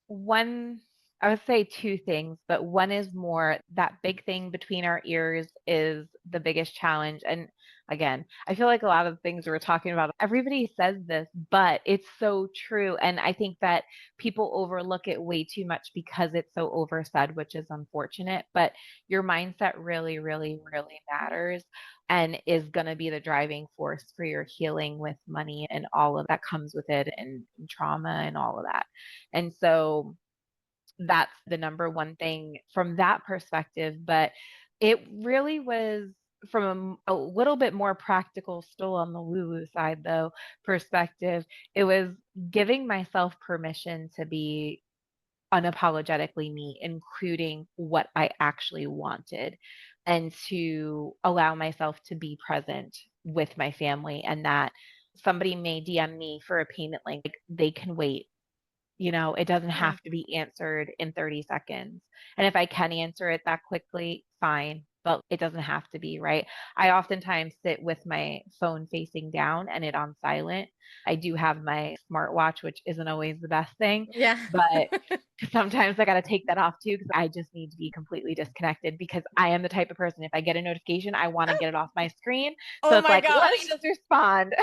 one, I would say two things, but one is more that big thing between our ears is the biggest challenge. And again, I feel like a lot of the things we're talking about, everybody says this, but it's so true. And I think that people overlook it way too much because it's so oversaid, which is unfortunate. But your mindset really, really, really matters and is going to be the driving force for your healing with money and all of that comes with it and trauma and all of that. And so that's the number one thing from that perspective. But it really was from a little bit more practical, still on the woo woo side though, perspective. It was giving myself permission to be unapologetically me, including what I actually wanted, and to allow myself to be present with my family, and that somebody may DM me for a payment link, like, they can wait. It doesn't
Yeah.
have to be answered in 30 seconds. And if I can answer it that quickly, fine, but it doesn't have to be, right? I oftentimes sit with my phone facing down and it on silent. I do have my smartwatch, which isn't always the best thing,
Yeah.
but sometimes I got to take that off too because I just need to be completely disconnected because I am the type of person, if I get a notification, I want to get it off my screen. So
Oh
it's
my
like, let me
gosh.
just respond.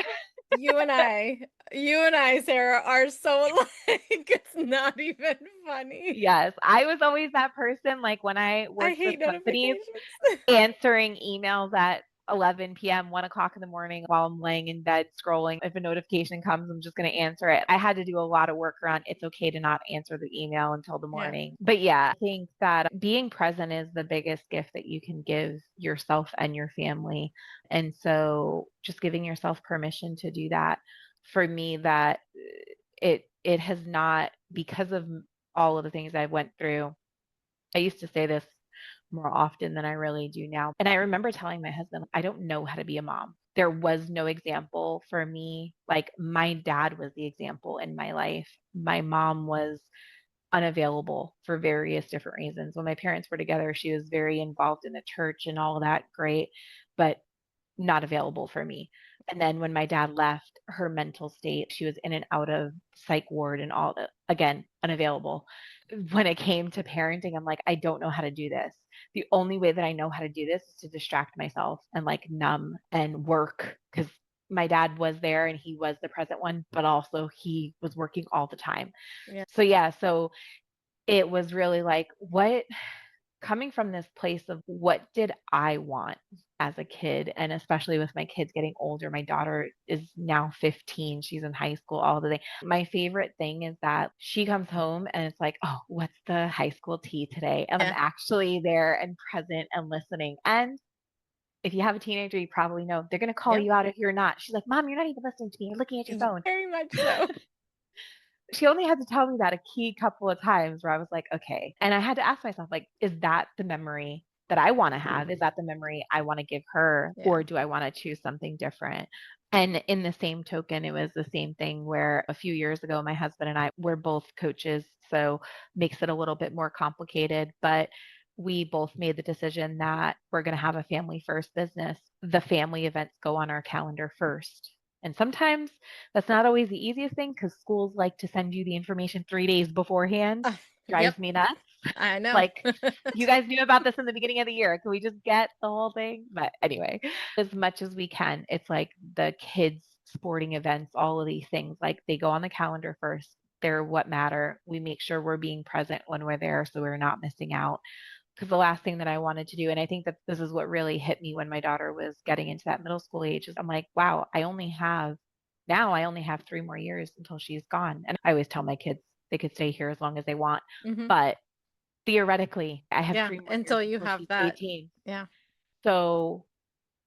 You and I, Sarah, are so alike. It's not even funny.
Yes, I was always that person, like, when I
I
worked with
hate
companies,
notifications.
answering emails at 11 PM, 1 o'clock in the morning while I'm laying in bed scrolling. If a notification comes, I'm just gonna answer it. I had to do a lot of work around it's okay to not answer the email until the
Yeah.
morning. But yeah, I think that being present is the biggest gift that you can give yourself and your family. And so just giving yourself permission to do that. For me, that it has not, because of all of the things I went through. I used to say this more often than I really do now. And I remember telling my husband, I don't know how to be a mom. There was no example for me. Like, my dad was the example in my life. My mom was unavailable for various different reasons. When my parents were together, she was very involved in the church and all that, great, but not available for me. And then when my dad left, her mental state, she was in and out of psych ward and all that, again, unavailable. When it came to parenting, I'm like, I don't know how to do this. The only way that I know how to do this is to distract myself and like numb and work, because my dad was there and he was the present one, but also he was working all the time.
Yeah.
So yeah, so it was really like, what, coming from this place of what did I want as a kid, and especially with my kids getting older. My daughter is now 15, she's in high school, all the thing. My favorite thing is that she comes home and it's like, oh, what's the high school tea today? And I'm
Yeah.
actually there and present and listening. And if you have a teenager, you probably know they're going to call
Yep.
you out if you're not. She's like, Mom, you're not even listening to me, you're looking at your phone.
Very much so.
She only had to tell me that a key couple of times where I was like, okay. And I had to ask myself, like, is that the memory that I want to have? Is that the memory I want to give her?
Yeah.
Or do I want to choose something different? And in the same token, it was the same thing where a few years ago, my husband and I were both coaches. So makes it a little bit more complicated. But we both made the decision that we're going to have a family first business. The family events go on our calendar first. And sometimes that's not always the easiest thing because schools like to send you the information 3 days beforehand.
Yep.
Drives me nuts.
I know.
Like, you guys knew about this in the beginning of the year. Can we just get the whole thing? But anyway, as much as we can, it's like the kids' sporting events, all of these things, like they go on the calendar first. They're what matter. We make sure we're being present when we're there so we're not missing out. Because the last thing that I wanted to do, and I think that this is what really hit me when my daughter was getting into that middle school age, is I'm like, wow, I only have 3 more years until she's gone. And I always tell my kids they could stay here as long as they want.
Hmm.
But theoretically, I have
Yeah.
3 more years
Until you
until
have
she's
that.
18.
Yeah.
So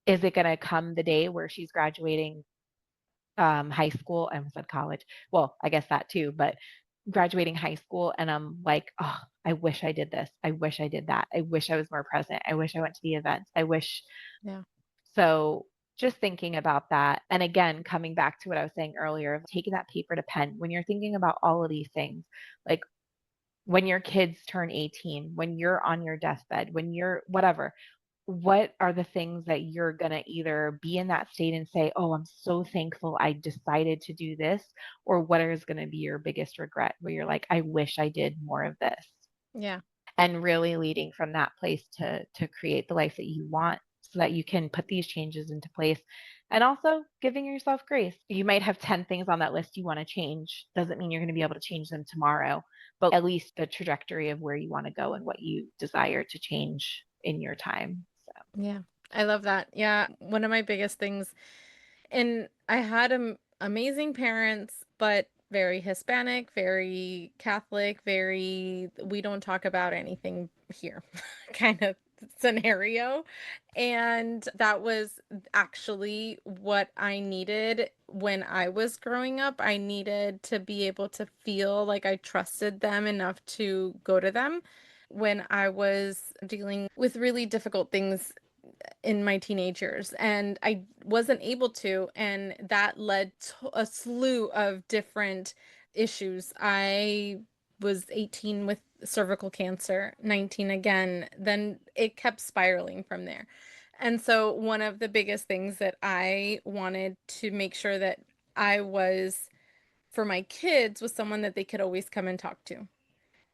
is it going to come the day where she's graduating high school? I almost said college. Well, I guess that too, but graduating high school and I'm like, oh, I wish I did this. I wish I did that. I wish I was more present. I wish I went to the events. I wish.
Yeah.
So just thinking about that. And again, coming back to what I was saying earlier, taking that paper to pen when you're thinking about all of these things, like when your kids turn 18, when you're on your deathbed, when you're whatever, what are the things that you're going to either be in that state and say, oh, I'm so thankful I decided to do this, or what is going to be your biggest regret where you're like, I wish I did more of this,
Yeah.
and really leading from that place to create the life that you want so that you can put these changes into place, and also giving yourself grace. You might have 10 things on that list you want to change, doesn't mean you're going to be able to change them tomorrow, but at least the trajectory of where you want to go and what you desire to change in your time. So
Yeah. I love that. Yeah. One of my biggest things, and I had amazing parents, but very Hispanic, very Catholic, very, we don't talk about anything here kind of scenario. And that was actually what I needed when I was growing up. I needed to be able to feel like I trusted them enough to go to them when I was dealing with really difficult things in my teenage years, and I wasn't able to, and that led to a slew of different issues. I was 18 with cervical cancer, 19 again, then it kept spiraling from there. And so one of the biggest things that I wanted to make sure that I was for my kids was someone that they could always come and talk to.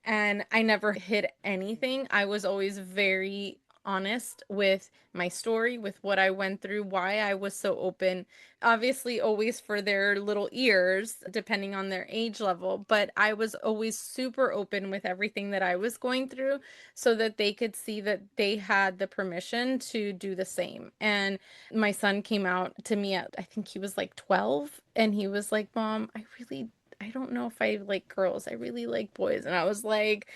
And I never hid anything. I was always very honest with my story, with what I went through, why I was so open. Obviously, always for their little ears, depending on their age level, but I was always super open with everything that I was going through so that they could see that they had the permission to do the same. And my son came out to me at, I think he was like 12, and he was like, "Mom, I don't know if I like girls. I really like boys." And I was like,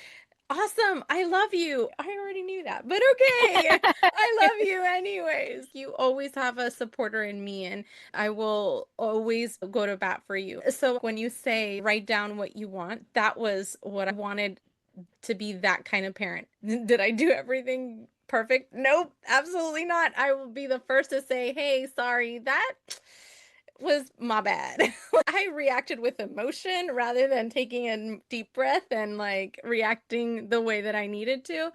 "Awesome. I love you. I already knew that, but okay. I love you anyways. You always have a supporter in me, and I will always go to bat for you." So when you say write down what you want, that was what I wanted to be, that kind of parent. Did I do everything perfect? Nope, absolutely not. I will be the first to say, "Hey, sorry, that was my bad." I reacted with emotion rather than taking a deep breath and like reacting the way that I needed to.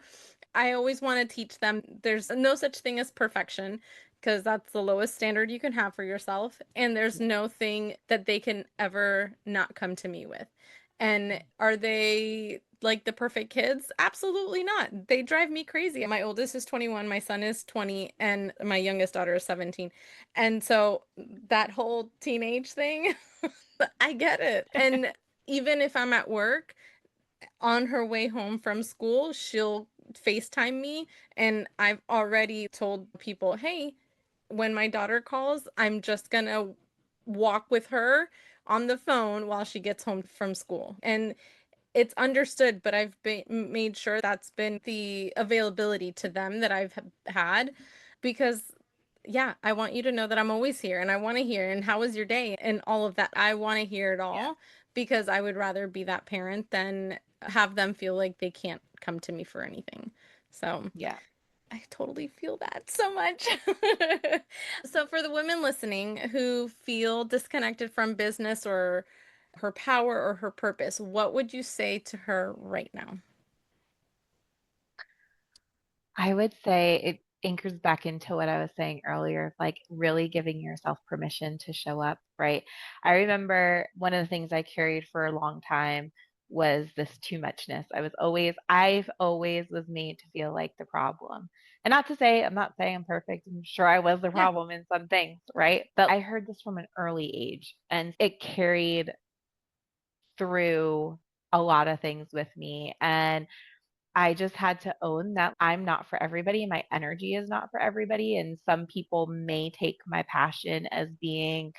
I always want to teach them there's no such thing as perfection, because that's the lowest standard you can have for yourself. And there's no thing that they can ever not come to me with. And are they like the perfect kids? Absolutely not. They drive me crazy. My oldest is 21, my son is 20, and my youngest daughter is 17. And so that whole teenage thing, I get it. And even if I'm at work, on her way home from school, she'll FaceTime me. And I've already told people, hey, when my daughter calls, I'm just going to walk with her on the phone while she gets home from school. And it's understood, but I've made sure that's been the availability to them that I've had, because yeah, I want you to know that I'm always here, and I want to hear, and how was your day and all of that. I want to hear it
Yeah.
all, because I would rather be that parent than have them feel like they can't come to me for anything. So
Yeah.
I totally feel that so much. So for the women listening who feel disconnected from business or her power or her purpose, what would you say to her right now?
I would say it anchors back into what I was saying earlier, like really giving yourself permission to show up, right? I remember one of the things I carried for a long time was this too muchness. I've always was made to feel like the problem. And not to say, I'm not saying I'm perfect. I'm sure I was the
Yeah.
problem in some things, right? But I heard this from an early age and it carried through a lot of things with me. And I just had to own that I'm not for everybody. My energy is not for everybody. And some people may take my passion as being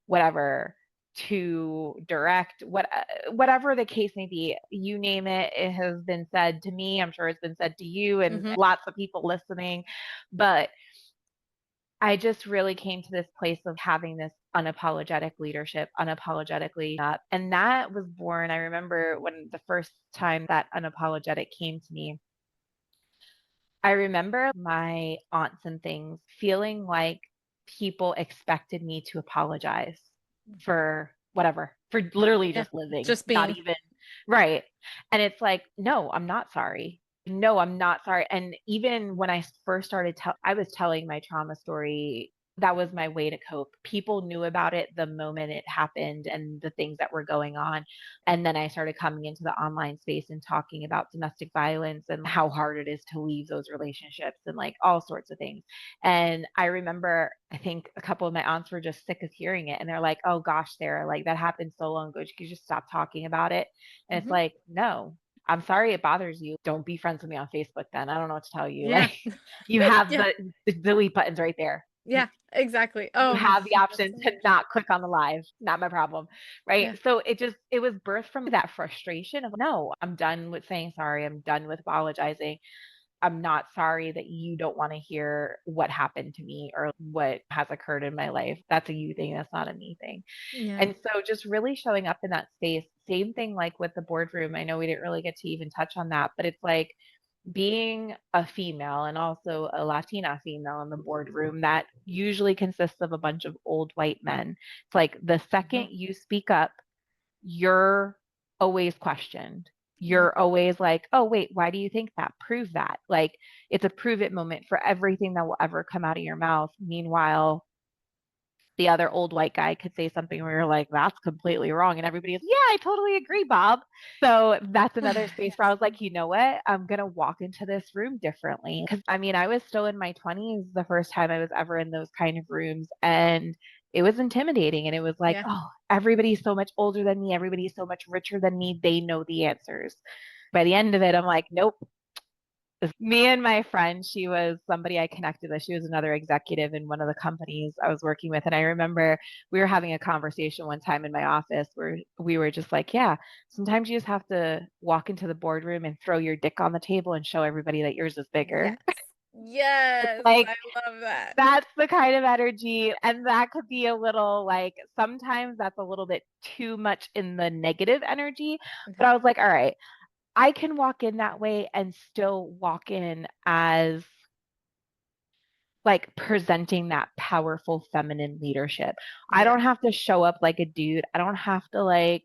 whatever, too direct, whatever the case may be. You name it, it has been said to me. I'm sure it's been said to you and
Mm-hmm.
lots of people listening. But I just really came to this place of having this unapologetic leadership, unapologetically up. And that was born. I remember when the first time that unapologetic came to me, I remember my aunts and things feeling like people expected me to apologize for whatever, for literally
Yeah.
just living,
Just
not
being.
even right. And it's like, no, I'm not sorry. No, I'm not sorry. And even when I first started, I was telling my trauma story. That was my way to cope. People knew about it the moment it happened and the things that were going on. And then I started coming into the online space and talking about domestic violence and how hard it is to leave those relationships and like all sorts of things. And I remember, I think a couple of my aunts were just sick of hearing it. And they're like, oh gosh, Sarah, like that happened so long ago. Could you just stop talking about it? And it's
Mm-hmm.
like, no, I'm sorry it bothers you. Don't be friends with me on Facebook then. I don't know what to tell you.
Yeah.
Like you have
Yeah.
the delete buttons right there.
Yeah. Exactly.
You
Oh,
have the
that's
option
so
to
much.
not click on the live, not my problem, right?
Yeah.
So it was birthed from that frustration of, no, I'm done with saying sorry, I'm done with apologizing. I'm not sorry that you don't want to hear what happened to me or what has occurred in my life. That's a you thing. That's not a me thing.
Yeah.
And so just really showing up in that space, same thing like with the boardroom. I know we didn't really get to even touch on that, but it's like being a female and also a Latina female in the boardroom that usually consists of a bunch of old white men. It's like the second you speak up, you're always questioned.
Yep.
You're always like, oh, wait, why do you think that? Prove that. Like, it's a prove it moment for everything that will ever come out of your mouth. Meanwhile, the other old white guy could say something where you're like, that's completely wrong. And everybody's, yeah, I totally agree, Bob. So that's another space where I was like, you know what? I'm going to walk into this room differently. Cause I mean, I was still in my 20s the first time I was ever in those kind of rooms. And it was intimidating. And it was like,
Yeah.
oh, everybody's so much older than me. Everybody's so much richer than me. They know the answers. By the end of it, I'm like, nope, me and my friend, she was somebody I connected with. She was another executive in one of the companies I was working with. And I remember we were having a conversation one time in my office where we were just like, yeah, sometimes you just have to walk into the boardroom and throw your dick on the table and show everybody that yours is bigger.
Yes. Yes.
Like,
I love that.
that's the kind of energy. And that could be a little like, sometimes that's a little bit too much in the negative energy. But
Okay.
I was like, all right, I can walk in that way and still walk in as like presenting that powerful feminine leadership. I
Yeah.
don't have to show up like a dude. I don't have to like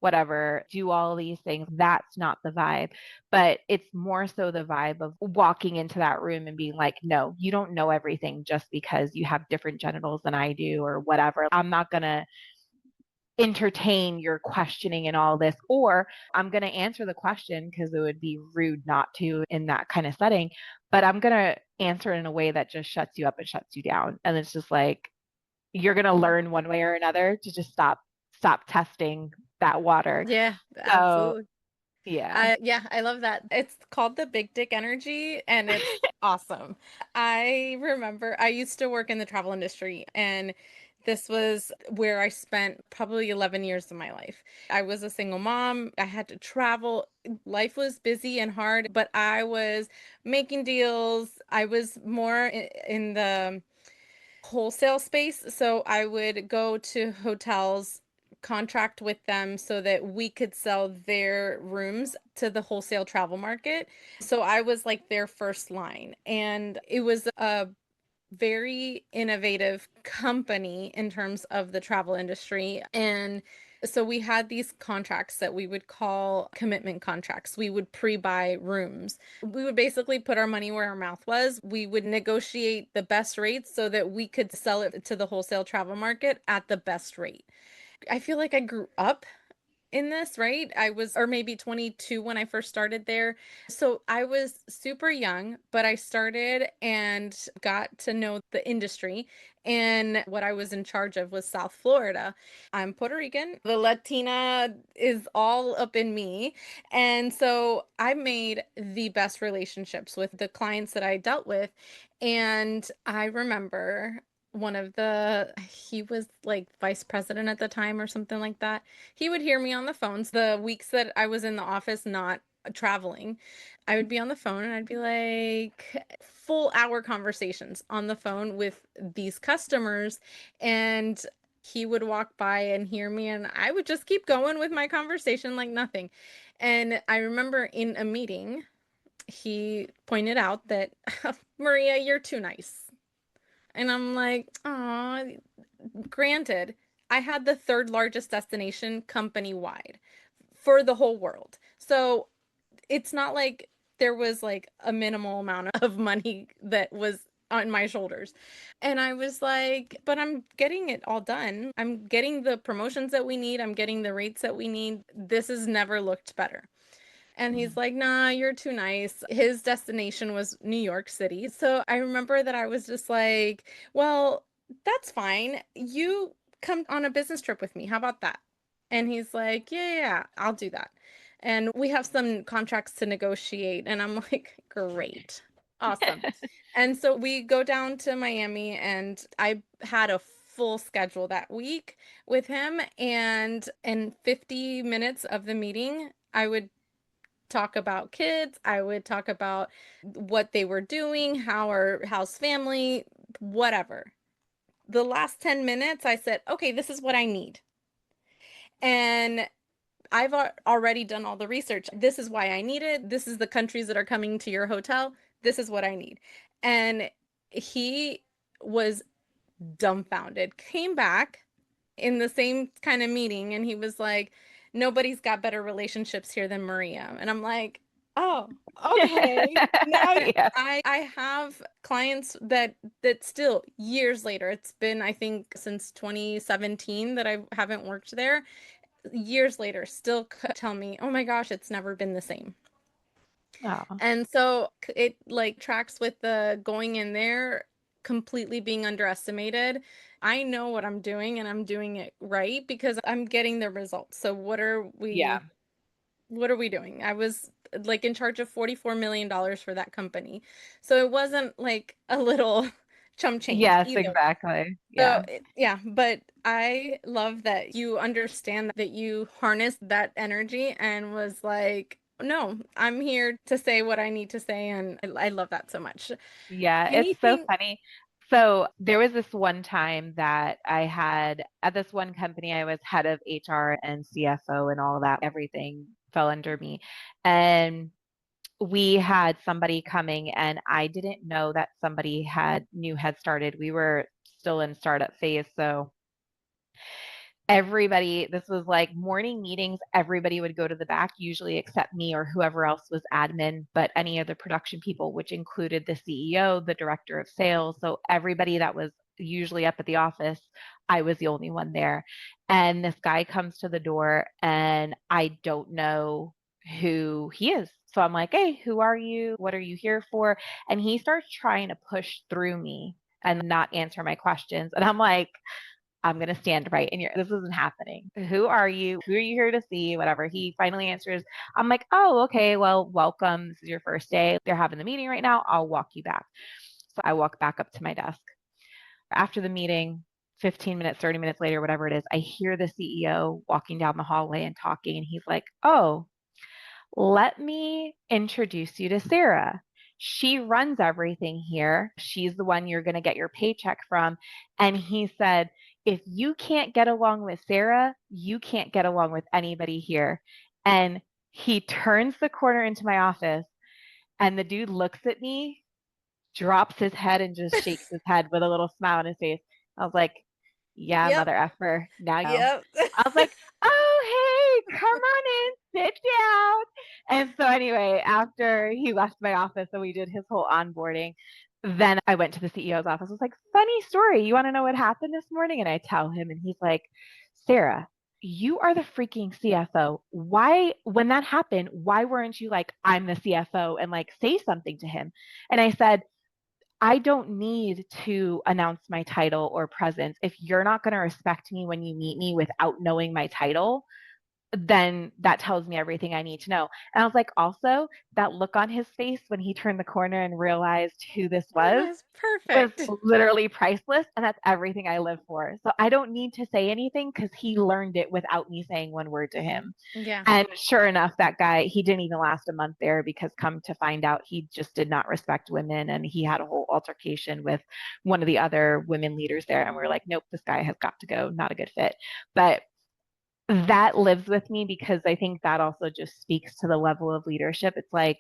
whatever, do all these things. That's not the vibe. But it's more so the vibe of walking into that room and being like, no, you don't know everything just because you have different genitals than I do or whatever. I'm not going to entertain your questioning and all this, or I'm going to answer the question because it would be rude not to in that kind of setting, but I'm going to answer in a way that just shuts you up and shuts you down. And it's just like you're going to learn one way or another to just stop testing that water.
Yeah,
So,
absolutely.
yeah.
I love that. It's called the big dick energy and it's awesome. I remember I used to work in the travel industry and this was where I spent probably 11 years of my life. I was a single mom. I had to travel. Life was busy and hard, but I was making deals. I was more in the wholesale space. So I would go to hotels, contract with them so that we could sell their rooms to the wholesale travel market. So I was like their first line. And it was a very innovative company in terms of the travel industry. And so we had these contracts that we would call commitment contracts. We would pre-buy rooms. We would basically put our money where our mouth was. We would negotiate the best rates so that we could sell it to the wholesale travel market at the best rate. I feel like I grew up in this, right? I was, or maybe 22 when I first started there. So I was super young, but I started and got to know the industry. And what I was in charge of was South Florida. I'm Puerto Rican. The Latina is all up in me. And so I made the best relationships with the clients that I dealt with. And I remember one of he was like vice president at the time or something like that. He would hear me on the phones the weeks that I was in the office not traveling. I would be on the phone and I'd be like full hour conversations on the phone with these customers, and he would walk by and hear me and I would just keep going with my conversation like nothing. And I remember in a meeting he pointed out that Maria, you're too nice. And I'm like, oh, granted, I had the third largest destination company wide for the whole world. So it's not like there was like a minimal amount of money that was on my shoulders. And I was like, but I'm getting it all done. I'm getting the promotions that we need. I'm getting the rates that we need. This has never looked better. And he's like, nah, you're too nice. His destination was New York City. So I remember that I was just like, well, that's fine. You come on a business trip with me. How about that? And he's like, yeah, I'll do that. And we have some contracts to negotiate. And I'm like, great. Awesome. And so we go down to Miami, and I had a full schedule that week with him. And in 50 minutes of the meeting, I would talk about kids. I would talk about what they were doing, how's family, whatever. The last 10 minutes, I said, okay, this is what I need. And I've already done all the research. This is why I need it. This is the countries that are coming to your hotel. This is what I need. And he was dumbfounded, came back in the same kind of meeting, and he was like, nobody's got better relationships here than Maria. And I'm like, oh, okay. Now
Yeah.
I have clients that still years later, it's been I think since 2017 that I haven't worked there, years later still tell me, oh my gosh, it's never been the same.
Oh,
And so it like tracks with the going in there completely being underestimated. I know what I'm doing and I'm doing it right because I'm getting the results. So
yeah.
what are we doing? I was like in charge of $44 million for that company. So it wasn't like a little chump change
Yes,
either.
exactly.
So,
Yeah.
yeah, but I love that you understand that you harnessed that energy and was like, no, I'm here to say what I need to say. And I love that so much.
Yeah, it's so
Anything,
funny. So there was this one time that I had at this one company, I was head of HR and CFO and all of that. Everything fell under me. And we had somebody coming and I didn't know that somebody had started. We were still in startup phase. So everybody, this was like morning meetings, everybody would go to the back, usually except me or whoever else was admin, but any of the production people, which included the CEO, the director of sales. So everybody that was usually up at the office, I was the only one there. And this guy comes to the door and I don't know who he is. So I'm like, hey, who are you? What are you here for? And he starts trying to push through me and not answer my questions. And I'm like, I'm going to stand right in your, this isn't happening. Who are you? Who are you here to see? Whatever. He finally answers. I'm like, oh, okay. Well, welcome. This is your first day. They're having the meeting right now. I'll walk you back. So I walk back up to my desk. After the meeting, 15 minutes, 30 minutes later, whatever it is, I hear the CEO walking down the hallway and talking. And he's like, oh, let me introduce you to Sarah. She runs everything here. She's the one you're going to get your paycheck from. And he said, if you can't get along with Sarah, you can't get along with anybody here. And he turns the corner into my office, and the dude looks at me, drops his head, and just shakes his head with a little smile on his face. I was like, yeah,
yep,
mother effer. Now you know.
yep.
I was like, oh, hey, come on in, sit down. And so, anyway, after he left my office and we did his whole onboarding, then I went to the CEO's office. I was like, funny story. You want to know what happened this morning? And I tell him, and he's like, Sarah, you are the freaking CFO. Why, when that happened, why weren't you like, I'm the CFO and like say something to him? And I said, I don't need to announce my title or presence. If you're not going to respect me when you meet me without knowing my title, then that tells me everything I need to know. And I was like, also, that look on his face when he turned the corner and realized who this
It
was
was
was
perfect.
literally priceless. And that's everything I live for. So I don't need to say anything because he learned it without me saying one word to him.
Yeah.
And sure enough, that guy, he didn't even last a month there because come to find out, he just did not respect women. And he had a whole altercation with one of the other women leaders there. And we are like, nope, this guy has got to go. Not a good fit. But that lives with me because I think that also just speaks to the level of leadership. It's like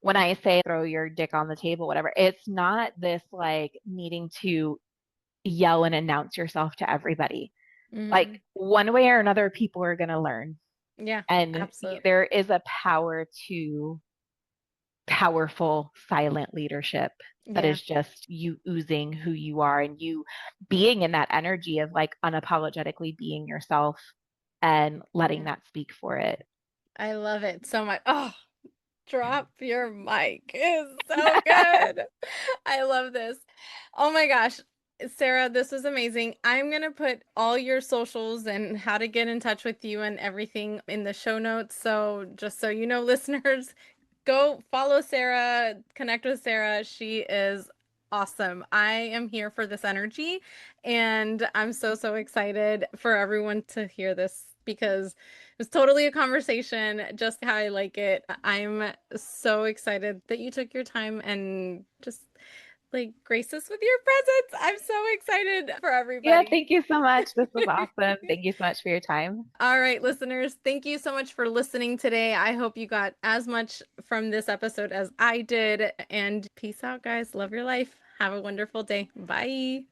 when I say throw your dick on the table, whatever, it's not this like needing to yell and announce yourself to everybody. Like
Hmm.
one way or another, people are going to learn.
Yeah,
And
absolutely.
there is a power to powerful, silent leadership that
Yeah.
is just you oozing who you are and you being in that energy of like unapologetically being yourself and letting
Yeah.
that speak for it.
I love it so much. Oh, drop your mic is so good. I love this. Oh my gosh. Sarah, this was amazing. I'm going to put all your socials and how to get in touch with you and everything in the show notes. So, just so you know, listeners, go follow Sarah, connect with Sarah. She is awesome. I am here for this energy, and I'm so, so excited for everyone to hear this because it was totally a conversation, just how I like it. I'm so excited that you took your time and just like grace us with your presence. I'm so excited for
Yeah,
everybody.
thank you so much. This was awesome. Thank you so much for your time.
All right, listeners, thank you so much for listening today. I hope you got as much from this episode as I did. And peace out, guys. Love your life. Have a wonderful day. Bye.